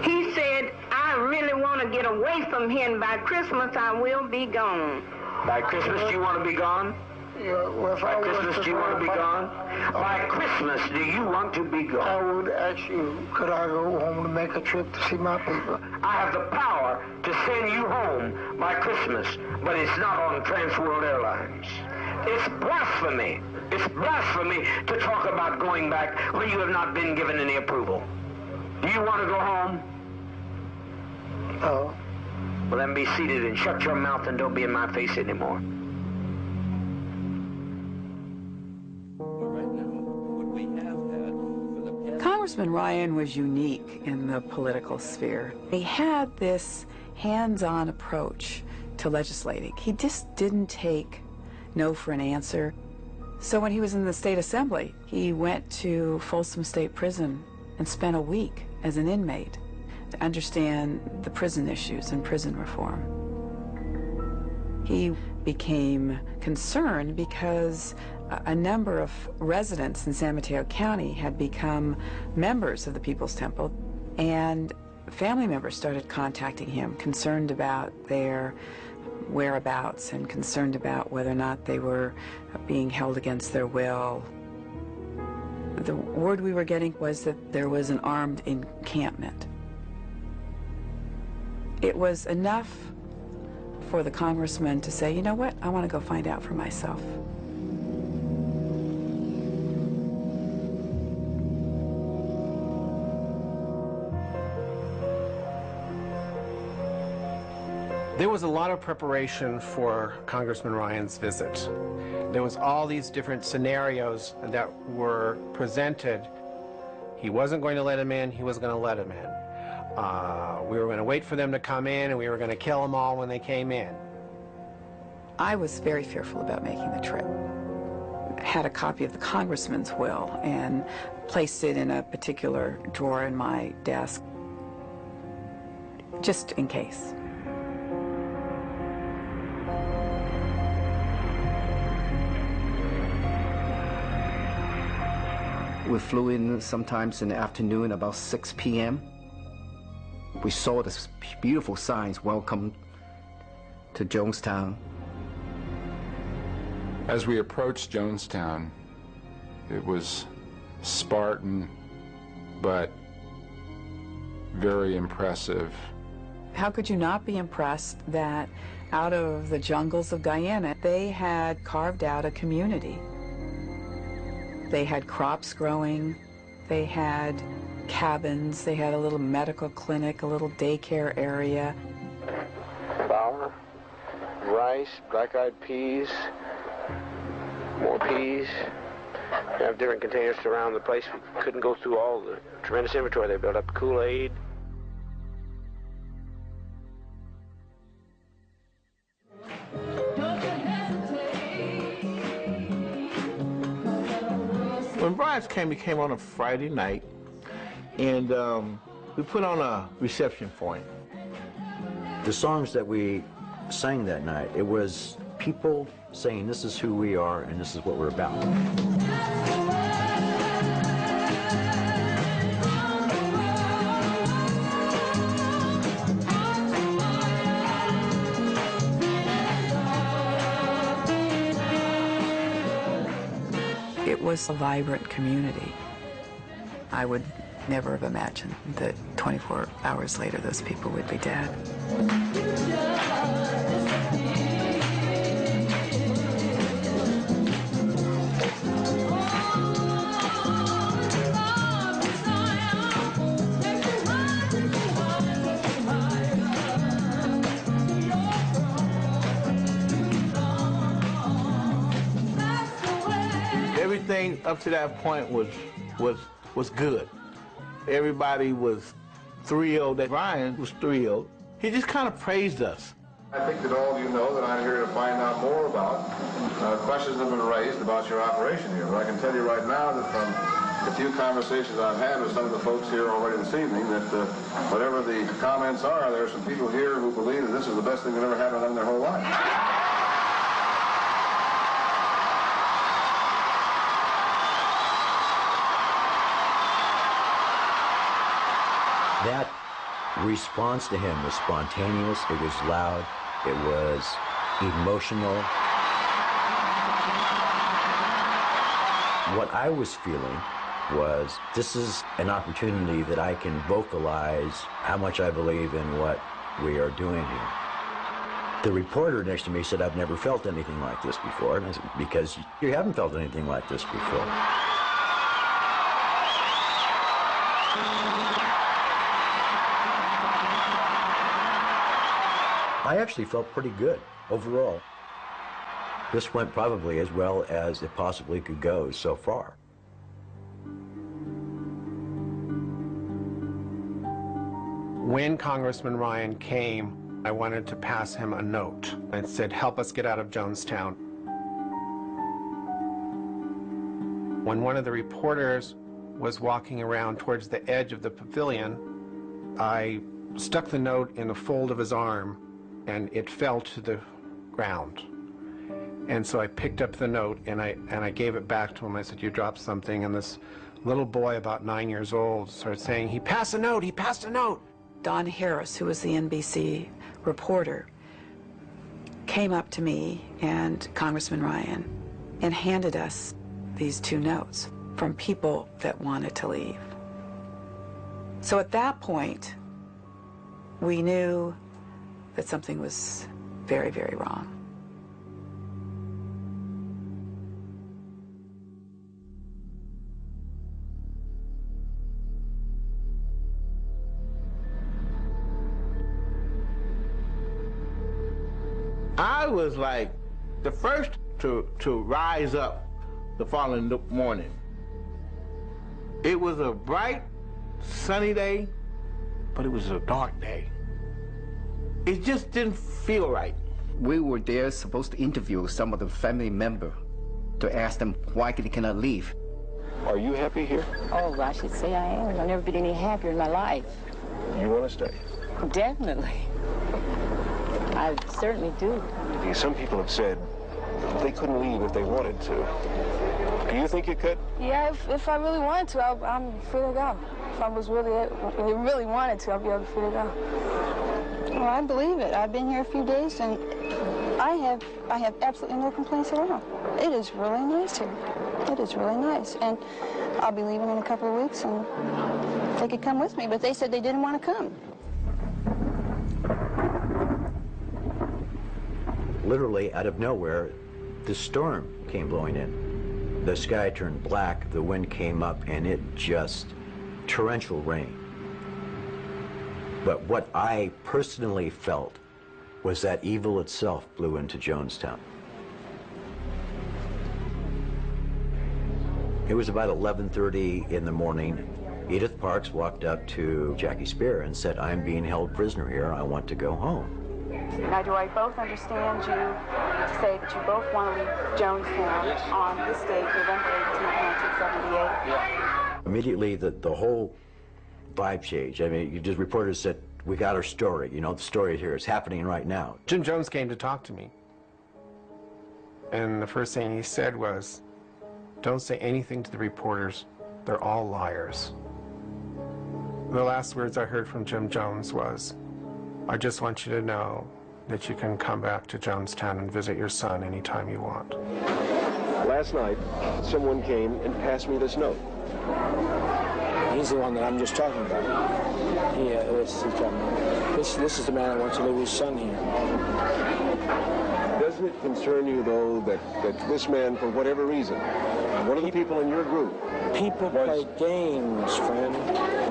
He said, "I really want to get away from here, and by Christmas I will be gone." By Christmas, do you want to be gone? Yeah, well, by Christmas, do you want to be gone? By Christmas, do you want to be gone? I would ask you, could I go home to make a trip to see my people? I have the power to send you home by Christmas, but it's not on Trans World Airlines. It's blasphemy. It's blasphemy to talk about going back when you have not been given any approval. Do you want to go home? No. Well, then be seated and shut your mouth and don't be in my face anymore. Congressman Ryan was unique in the political sphere. He had this hands-on approach to legislating. He just didn't take no for an answer. So when he was in the state assembly, he went to Folsom State Prison and spent a week as an inmate to understand the prison issues and prison reform. He became concerned because a number of residents in San Mateo County had become members of the People's Temple, and family members started contacting him, concerned about their whereabouts and concerned about whether or not they were being held against their will. The word we were getting was that there was an armed encampment. It was enough for the congressman to say, you know what, I want to go find out for myself. There was a lot of preparation for Congressman Ryan's visit. There was all these different scenarios that were presented. He wasn't going to let him in, he was going to let him in. We were going to wait for them to come in, and we were going to kill them all when they came in. I was very fearful about making the trip. I had a copy of the congressman's will and placed it in a particular drawer in my desk, just in case. We flew in sometimes in the afternoon, about 6 p.m. We saw this beautiful signs, "Welcome to Jonestown." As we approached Jonestown, it was Spartan, but very impressive. How could you not be impressed that out of the jungles of Guyana, they had carved out a community? They had crops growing, they had cabins, they had a little medical clinic, a little daycare area. Power, rice, black-eyed peas, more peas. We have different containers around the place. We couldn't go through all the tremendous inventory they built up. Kool-Aid. When Brian's came, he came on a Friday night, and we put on a reception for him. The songs that we sang that night, it was people saying this is who we are and this is what we're about. It was a vibrant community. I would never have imagined that 24 hours later those people would be dead. Everything up to that point was good. Everybody was thrilled that Brian was thrilled. He just kind of praised us. I think that all of you know that I'm here to find out more about questions that have been raised about your operation here. But I can tell you right now that from the few conversations I've had with some of the folks here already this evening, that whatever the comments are, there are some people here who believe that this is the best thing that ever happened to them in their whole life. That response to him was spontaneous, it was loud, it was emotional. What I was feeling was, this is an opportunity that I can vocalize how much I believe in what we are doing here. The reporter next to me said, I've never felt anything like this before. And I said, because you haven't felt anything like this before. I actually felt pretty good overall. This went probably as well as it possibly could go so far. When Congressman Ryan came, I wanted to pass him a note. It said, help us get out of Jonestown. When one of the reporters was walking around towards the edge of the pavilion, I stuck the note in a fold of his arm, and it fell to the ground. And so I picked up the note and I gave it back to him. I said, you dropped something. And this little boy, about 9 years old, started saying, he passed a note, he passed a note. Don Harris, who was the NBC reporter, came up to me and Congressman Ryan and handed us these two notes from people that wanted to leave. So at that point, we knew that something was very, very wrong. I was like the first to rise up the following morning. It was a bright, sunny day, but it was a dark day. It just didn't feel right. We were there supposed to interview some of the family members to ask them why they cannot leave. Are you happy here? Oh, I should say I am. I've never been any happier in my life. You want to stay? Definitely. I certainly do. Some people have said they couldn't leave if they wanted to. Do you think you could? Yeah, if I really wanted to, I'm free to go. If I was really wanted to, I'd be able to free to go. Well, I believe it. I've been here a few days, and I have absolutely no complaints at all. It is really nice here. It is really nice, and I'll be leaving in a couple of weeks, and they could come with me, but they said they didn't want to come. Literally out of nowhere, the storm came blowing in. The sky turned black, the wind came up, and it just torrential rain. But what I personally felt was that evil itself blew into Jonestown. It was about 11:30 in the morning. Edith Parks walked up to Jackie Spear and said, "I'm being held prisoner here. I want to go home." Now, do I both understand you to say that you both want to leave Jonestown on this date, November 18th, 1978? Yeah. Immediately, the whole vibe changed. I mean, just reporters said, "We got our story. You know, the story here is happening right now." Jim Jones came to talk to me. And the first thing he said was, "Don't say anything to the reporters. They're all liars." The last words I heard from Jim Jones was, "I just want you to know that you can come back to Jonestown and visit your son anytime you want." Last night, someone came and passed me this note. He's the one that I'm just talking about. Yeah, this is the man that wants to leave his son here. Doesn't it concern you, though, that this man, for whatever reason, one of the people in your group... People play games, friend.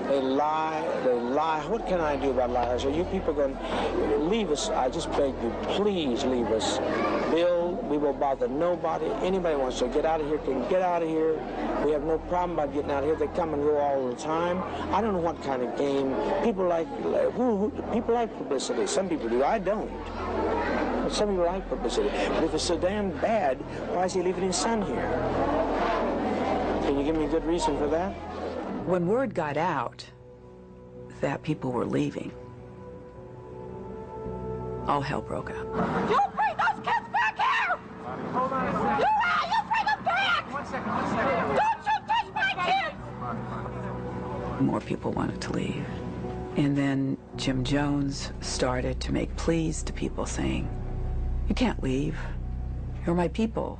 They lie. What can I do about liars? Are you people going to leave us? I just beg you, please leave us. Bill, we will bother nobody. Anybody wants to get out of here can get out of here. We have no problem about getting out of here. They come and go all the time. I don't know what kind of game. People like people like publicity. Some people do. I don't. But some people like publicity. But if it's so damn bad, why is he leaving his son here? Can you give me a good reason for that? When word got out that people were leaving, all hell broke out. You bring those kids back here! Hold on a second. You bring them back! One second. Don't you touch my kids! More people wanted to leave. And then Jim Jones started to make pleas to people saying, "You can't leave. You're my people.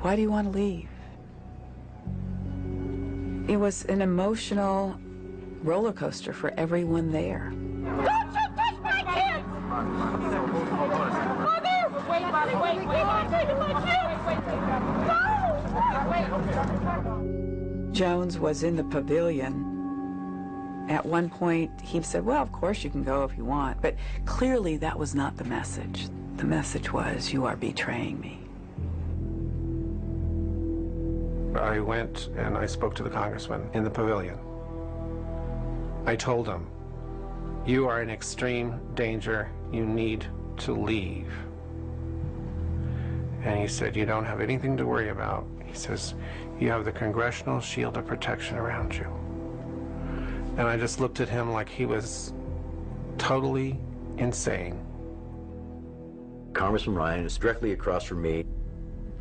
Why do you want to leave?" It was an emotional roller coaster for everyone there. Don't you touch my kids! Mother! Wait, buddy, wait. No! Jones was in the pavilion. At one point, he said, "Well, of course you can go if you want." But clearly that was not the message. The message was, "You are betraying me." I went and I spoke to the congressman in the pavilion. I told him, "You are in extreme danger. You need to leave." And he said, "You don't have anything to worry about." He says, "You have the Congressional Shield of Protection around you." And I just looked at him like he was totally insane. Congressman Ryan is directly across from me,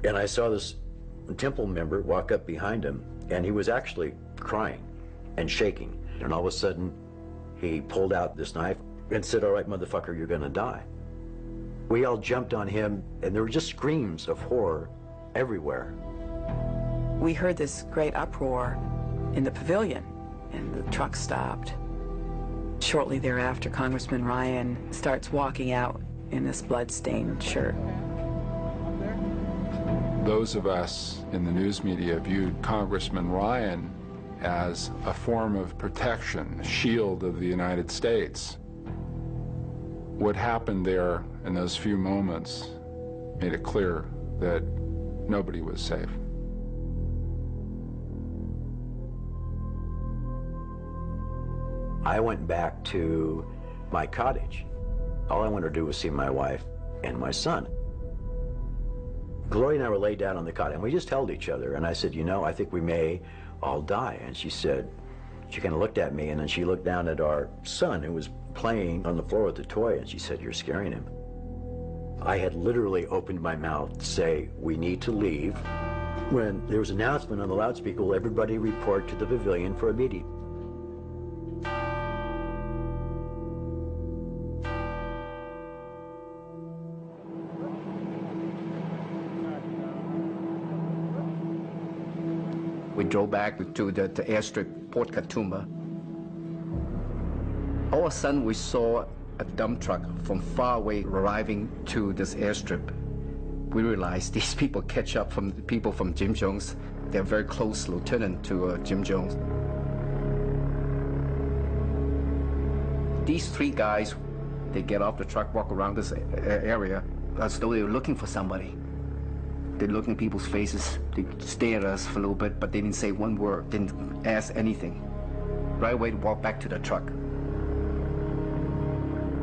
and I saw this Temple member walk up behind him, and he was actually crying and shaking. And all of a sudden, he pulled out this knife and said, "All right, motherfucker, you're gonna die." We all jumped on him, and there were just screams of horror everywhere. We heard this great uproar in the pavilion, and the truck stopped. Shortly thereafter, Congressman Ryan starts walking out in this blood-stained shirt. Those of us in the news media viewed Congressman Ryan as a form of protection, a shield of the United States. What happened there in those few moments made it clear that nobody was safe. I went back to my cottage. All I wanted to do was see my wife and my son. Gloria and I were laid down on the cot, and we just held each other. And I said, "You know, I think we may all die." And she said, she kind of looked at me, and then she looked down at our son, who was playing on the floor with the toy, and she said, "You're scaring him." I had literally opened my mouth to say, "We need to leave," when there was an announcement on the loudspeaker, "Will everybody report to the pavilion for a meeting?" We drove back to the airstrip, Port Katoomba. All of a sudden, we saw a dump truck from far away arriving to this airstrip. We realized these people catch up from the people from Jim Jones. They're very close lieutenant to Jim Jones. These three guys They get off the truck, walk around this area as though they were looking for somebody. They look in people's faces, they stare at us for a little bit, but they didn't say one word, didn't ask anything. Right away, they walked back to the truck.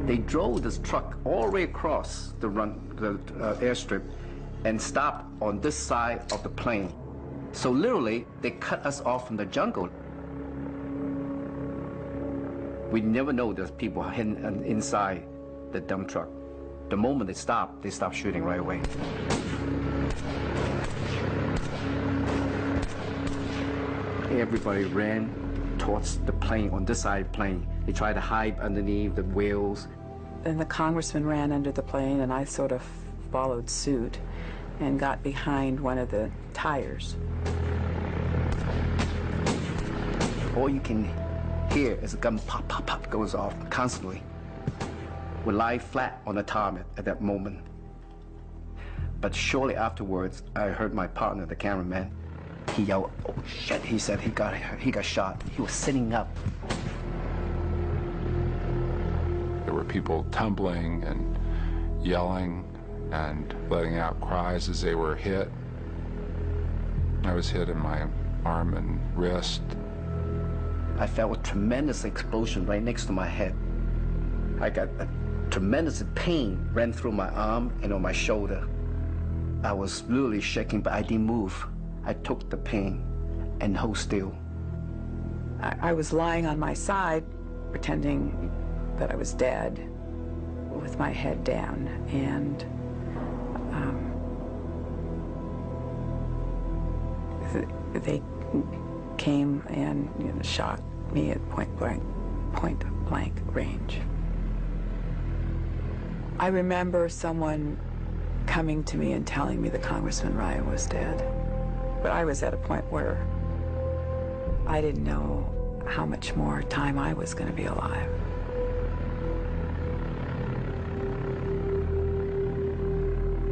They drove this truck all the way across the airstrip and stopped on this side of the plane. So literally, they cut us off from the jungle. We never know there's people hidden inside the dump truck. The moment they stopped shooting right away. Everybody ran towards the plane, on this side of the plane. They tried to hide underneath the wheels. And the congressman ran under the plane, and I sort of followed suit and got behind one of the tires. All you can hear is a gun pop, pop, pop goes off constantly. We lie flat on the tarmac at that moment. But shortly afterwards, I heard my partner, the cameraman, he yelled, "Oh shit," he said he got shot. He was sitting up. There were people tumbling and yelling and letting out cries as they were hit. I was hit in my arm and wrist. I felt a tremendous explosion right next to my head. I got a tremendous pain ran through my arm and on my shoulder. I was literally shaking, but I didn't move. I took the pain and hold still. I was lying on my side, pretending that I was dead, with my head down, and they came and shot me at point blank range. I remember someone coming to me and telling me that Congressman Ryan was dead. But I was at a point where I didn't know how much more time I was going to be alive.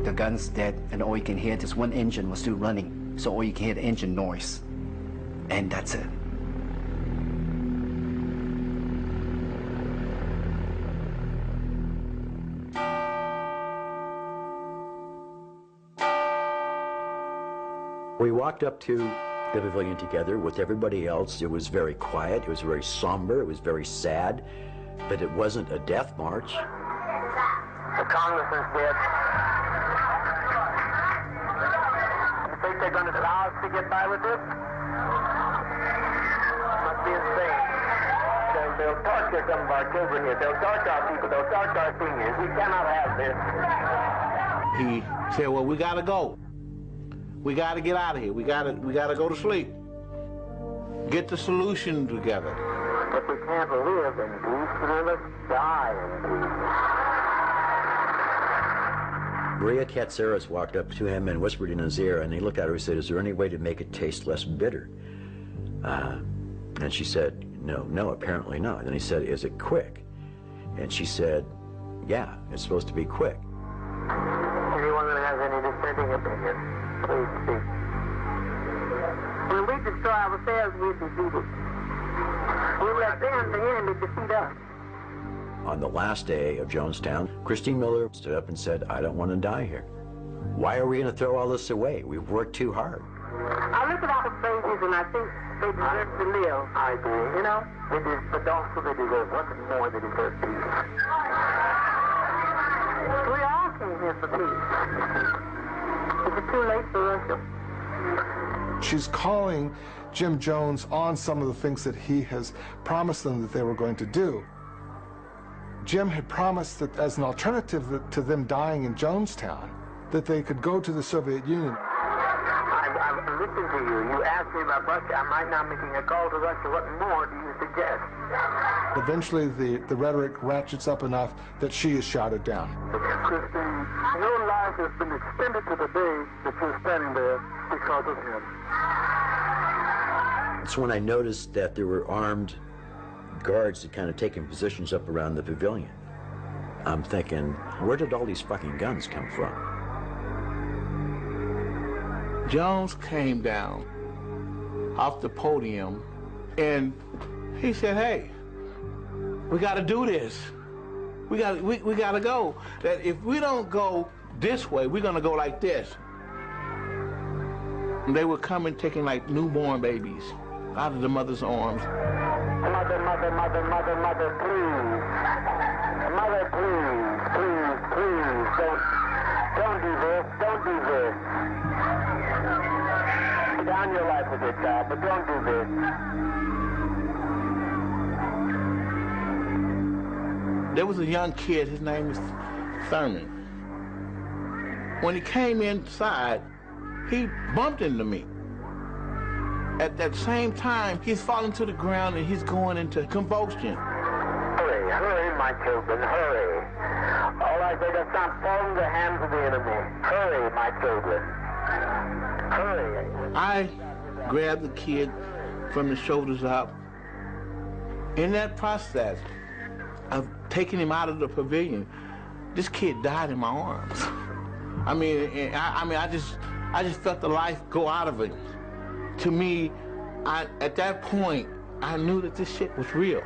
The gun's dead, and all you can hear, this one engine was still running, so all you can hear the engine noise. And that's it. We walked up to the pavilion together with everybody else. It was very quiet, it was very somber, it was very sad, but it wasn't a death march. The congressman's dead. You think they're going to allow us to get by with this? Must be insane. They'll torture some of our children here. They'll torture our people. They'll torture our seniors. We cannot have this. He said, well, we got to go. We got to get out of here. We got to go to sleep. Get the solution together. But we can't live in peace. We must die in peace. Maria Katsaris walked up to him and whispered in his ear, and he looked at her and said, "Is there any way to make it taste less bitter?" And she said, no, apparently not. And he said, "Is it quick?" And she said, "Yeah, it's supposed to be quick." Anyone that has any dissenting opinion, please speak. When we destroy ourselves, we're defeated. We let them, the enemy, defeat us. On the last day of Jonestown, Christine Miller stood up and said, "I don't want to die here. Why are we going to throw all this away? We've worked too hard." I look at our babies and I think they deserve to live. I agree. You know? But also they deserve nothing more than deserve peace. We all came here for peace. Is it too late for us? She's calling Jim Jones on some of the things that he has promised them that they were going to do. Jim had promised that as an alternative to them dying in Jonestown, that they could go to the Soviet Union. I've listened to you. You asked me about Russia. I'm right now making a call to Russia. What more do you suggest? Eventually, the rhetoric ratchets up enough that she is shouted down. Christine, your life has been extended to the day that you're standing there because of him. It's when I noticed that there were armed guards that kind of taking positions up around the pavilion. I'm thinking, where did all these fucking guns come from? Jones came down off the podium and he said, "Hey, we got to do this. We gotta go. That if we don't go this way, we're gonna go like this. And they would come and taking like newborn babies out of the mother's arms. Mother, mother, mother, mother, mother, please. Mother, please, please, please, don't do this, don't do this. Lay down your life with it, child, but don't do this. There was a young kid, his name was Thurman. When he came inside, he bumped into me. At that same time, he's falling to the ground and he's going into convulsion. Hurry, hurry, my children, hurry. All I say, let's not fall into the hands of the enemy. Hurry, my children. Hurry. I grabbed the kid from the shoulders up. In that process of taking him out of the pavilion, this kid died in my arms. I just felt the life go out of him. To me, at that point, I knew that this shit was real.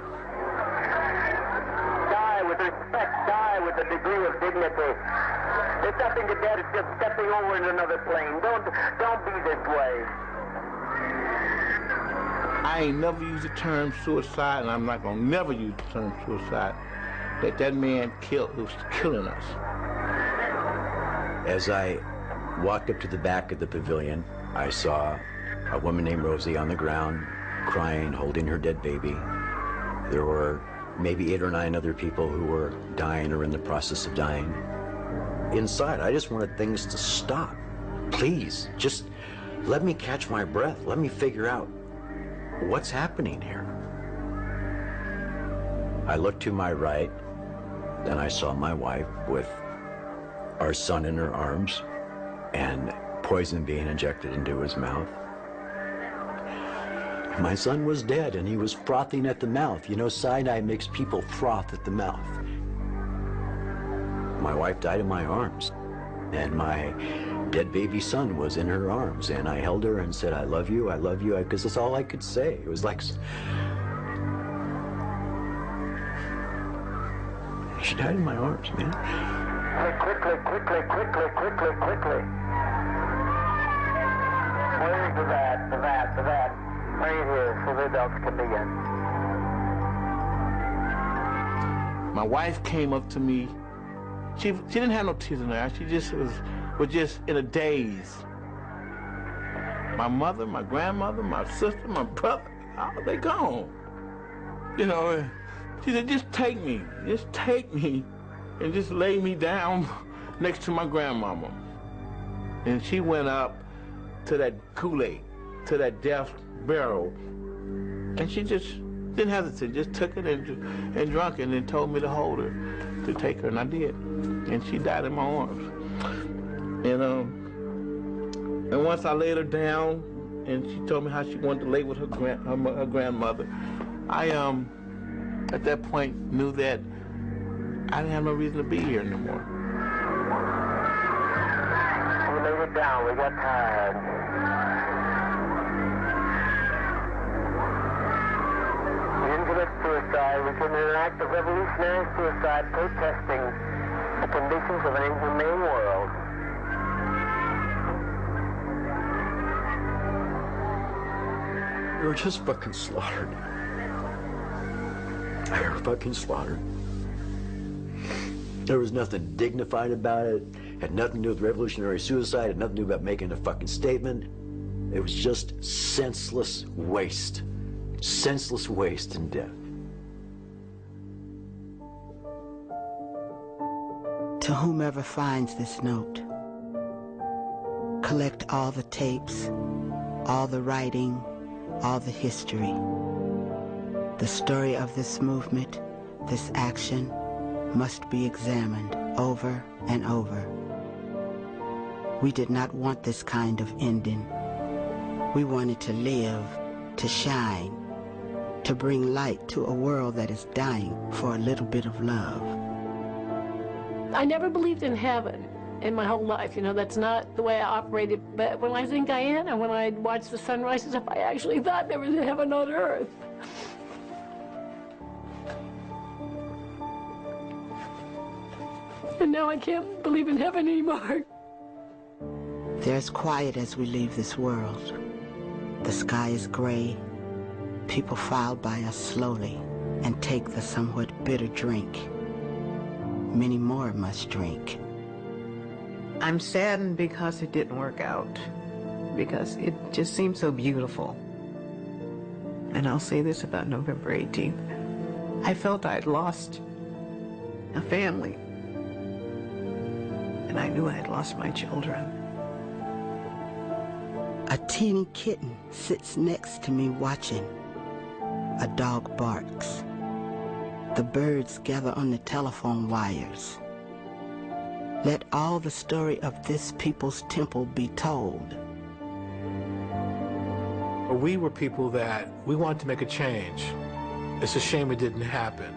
Die with respect, die with a degree of dignity. There's nothing to death, it's just stepping over into another plane. Don't be this way. I ain't never used the term suicide, and I'm not gonna never use the term suicide. That man was killing us. As I walked up to the back of the pavilion, I saw a woman named Rosie on the ground, crying, holding her dead baby. There were maybe 8 or 9 other people who were dying or in the process of dying. Inside, I just wanted things to stop. Please, just let me catch my breath. Let me figure out what's happening here. I looked to my right, and I saw my wife with our son in her arms and poison being injected into his mouth. My son was dead, and he was frothing at the mouth. You know, cyanide makes people froth at the mouth. My wife died in my arms, and my dead baby son was in her arms, and I held her and said, I love you, because that's all I could say. It was like... She died in my arms, man. Quickly. Where's the vat? Right here, so the adults can begin. My wife came up to me. She didn't have no tears in her eyes. She just was just in a daze. My mother, my grandmother, my sister, my brother, oh, they gone. You know, she said, just take me, and just lay me down next to my grandmama. And she went up to that Kool-Aid, to that death barrel, and she just didn't hesitate, just took it and drank it, and then told me to hold her, to take her, and I did. And she died in my arms. And once I laid her down, and she told me how she wanted to lay with her grandmother, I at that point knew that I didn't have no reason to be here anymore. We laid it down, we got tired. We didn't commit suicide, we committed an act of revolutionary suicide protesting the conditions of an inhumane world. We were just fucking slaughtered. We were fucking slaughtered. There was nothing dignified about it. Had nothing to do with revolutionary suicide. Had nothing to do about making a fucking statement. It was just senseless waste. Senseless waste and death. To whomever finds this note, collect all the tapes, all the writing, all the history. The story of this movement, this action, must be examined over and over. We did not want this kind of ending. We wanted to live, to shine, to bring light to a world that is dying for a little bit of love. I never believed in heaven in my whole life. You know, that's not the way I operated. But when I was in Guyana, when I watched the sunrise and stuff, I actually thought there was a heaven on earth. And now I can't believe in heaven anymore. There's quiet as we leave this world. The sky is gray. People file by us slowly and take the somewhat bitter drink. Many more must drink. I'm saddened because it didn't work out, because it just seemed so beautiful. And I'll say this about November 18th. I felt I'd lost a family, and I knew I had lost my children. A teeny kitten sits next to me watching. A dog barks. The birds gather on the telephone wires. Let all the story of this people's temple be told. We were people that we wanted to make a change. It's a shame it didn't happen.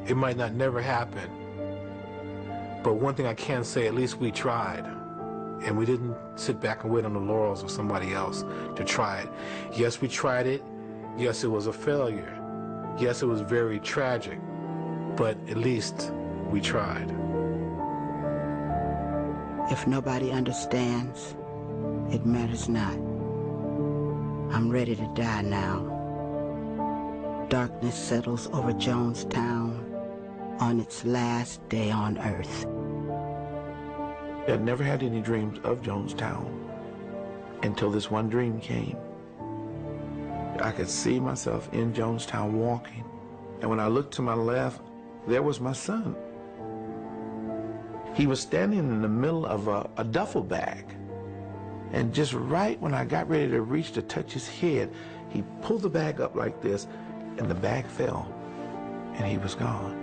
It might not never happen. But one thing I can say, at least we tried. And we didn't sit back and wait on the laurels of somebody else to try it. Yes, we tried it. Yes, it was a failure. Yes, it was very tragic. But at least we tried. If nobody understands, it matters not. I'm ready to die now. Darkness settles over Jonestown on its last day on earth. I'd never had any dreams of Jonestown until this one dream came. I could see myself in Jonestown walking, and when I looked to my left, there was my son. He was standing in the middle of a duffel bag, and just right when I got ready to reach to touch his head, he pulled the bag up like this, and the bag fell, and he was gone.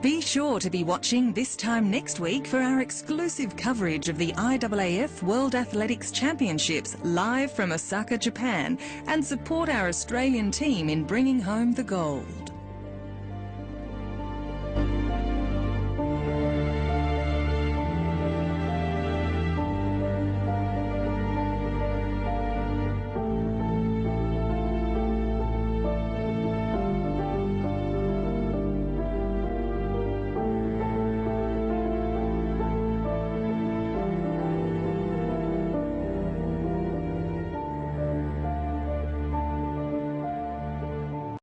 Be sure to be watching this time next week for our exclusive coverage of the IAAF World Athletics Championships live from Osaka, Japan, and support our Australian team in bringing home the gold.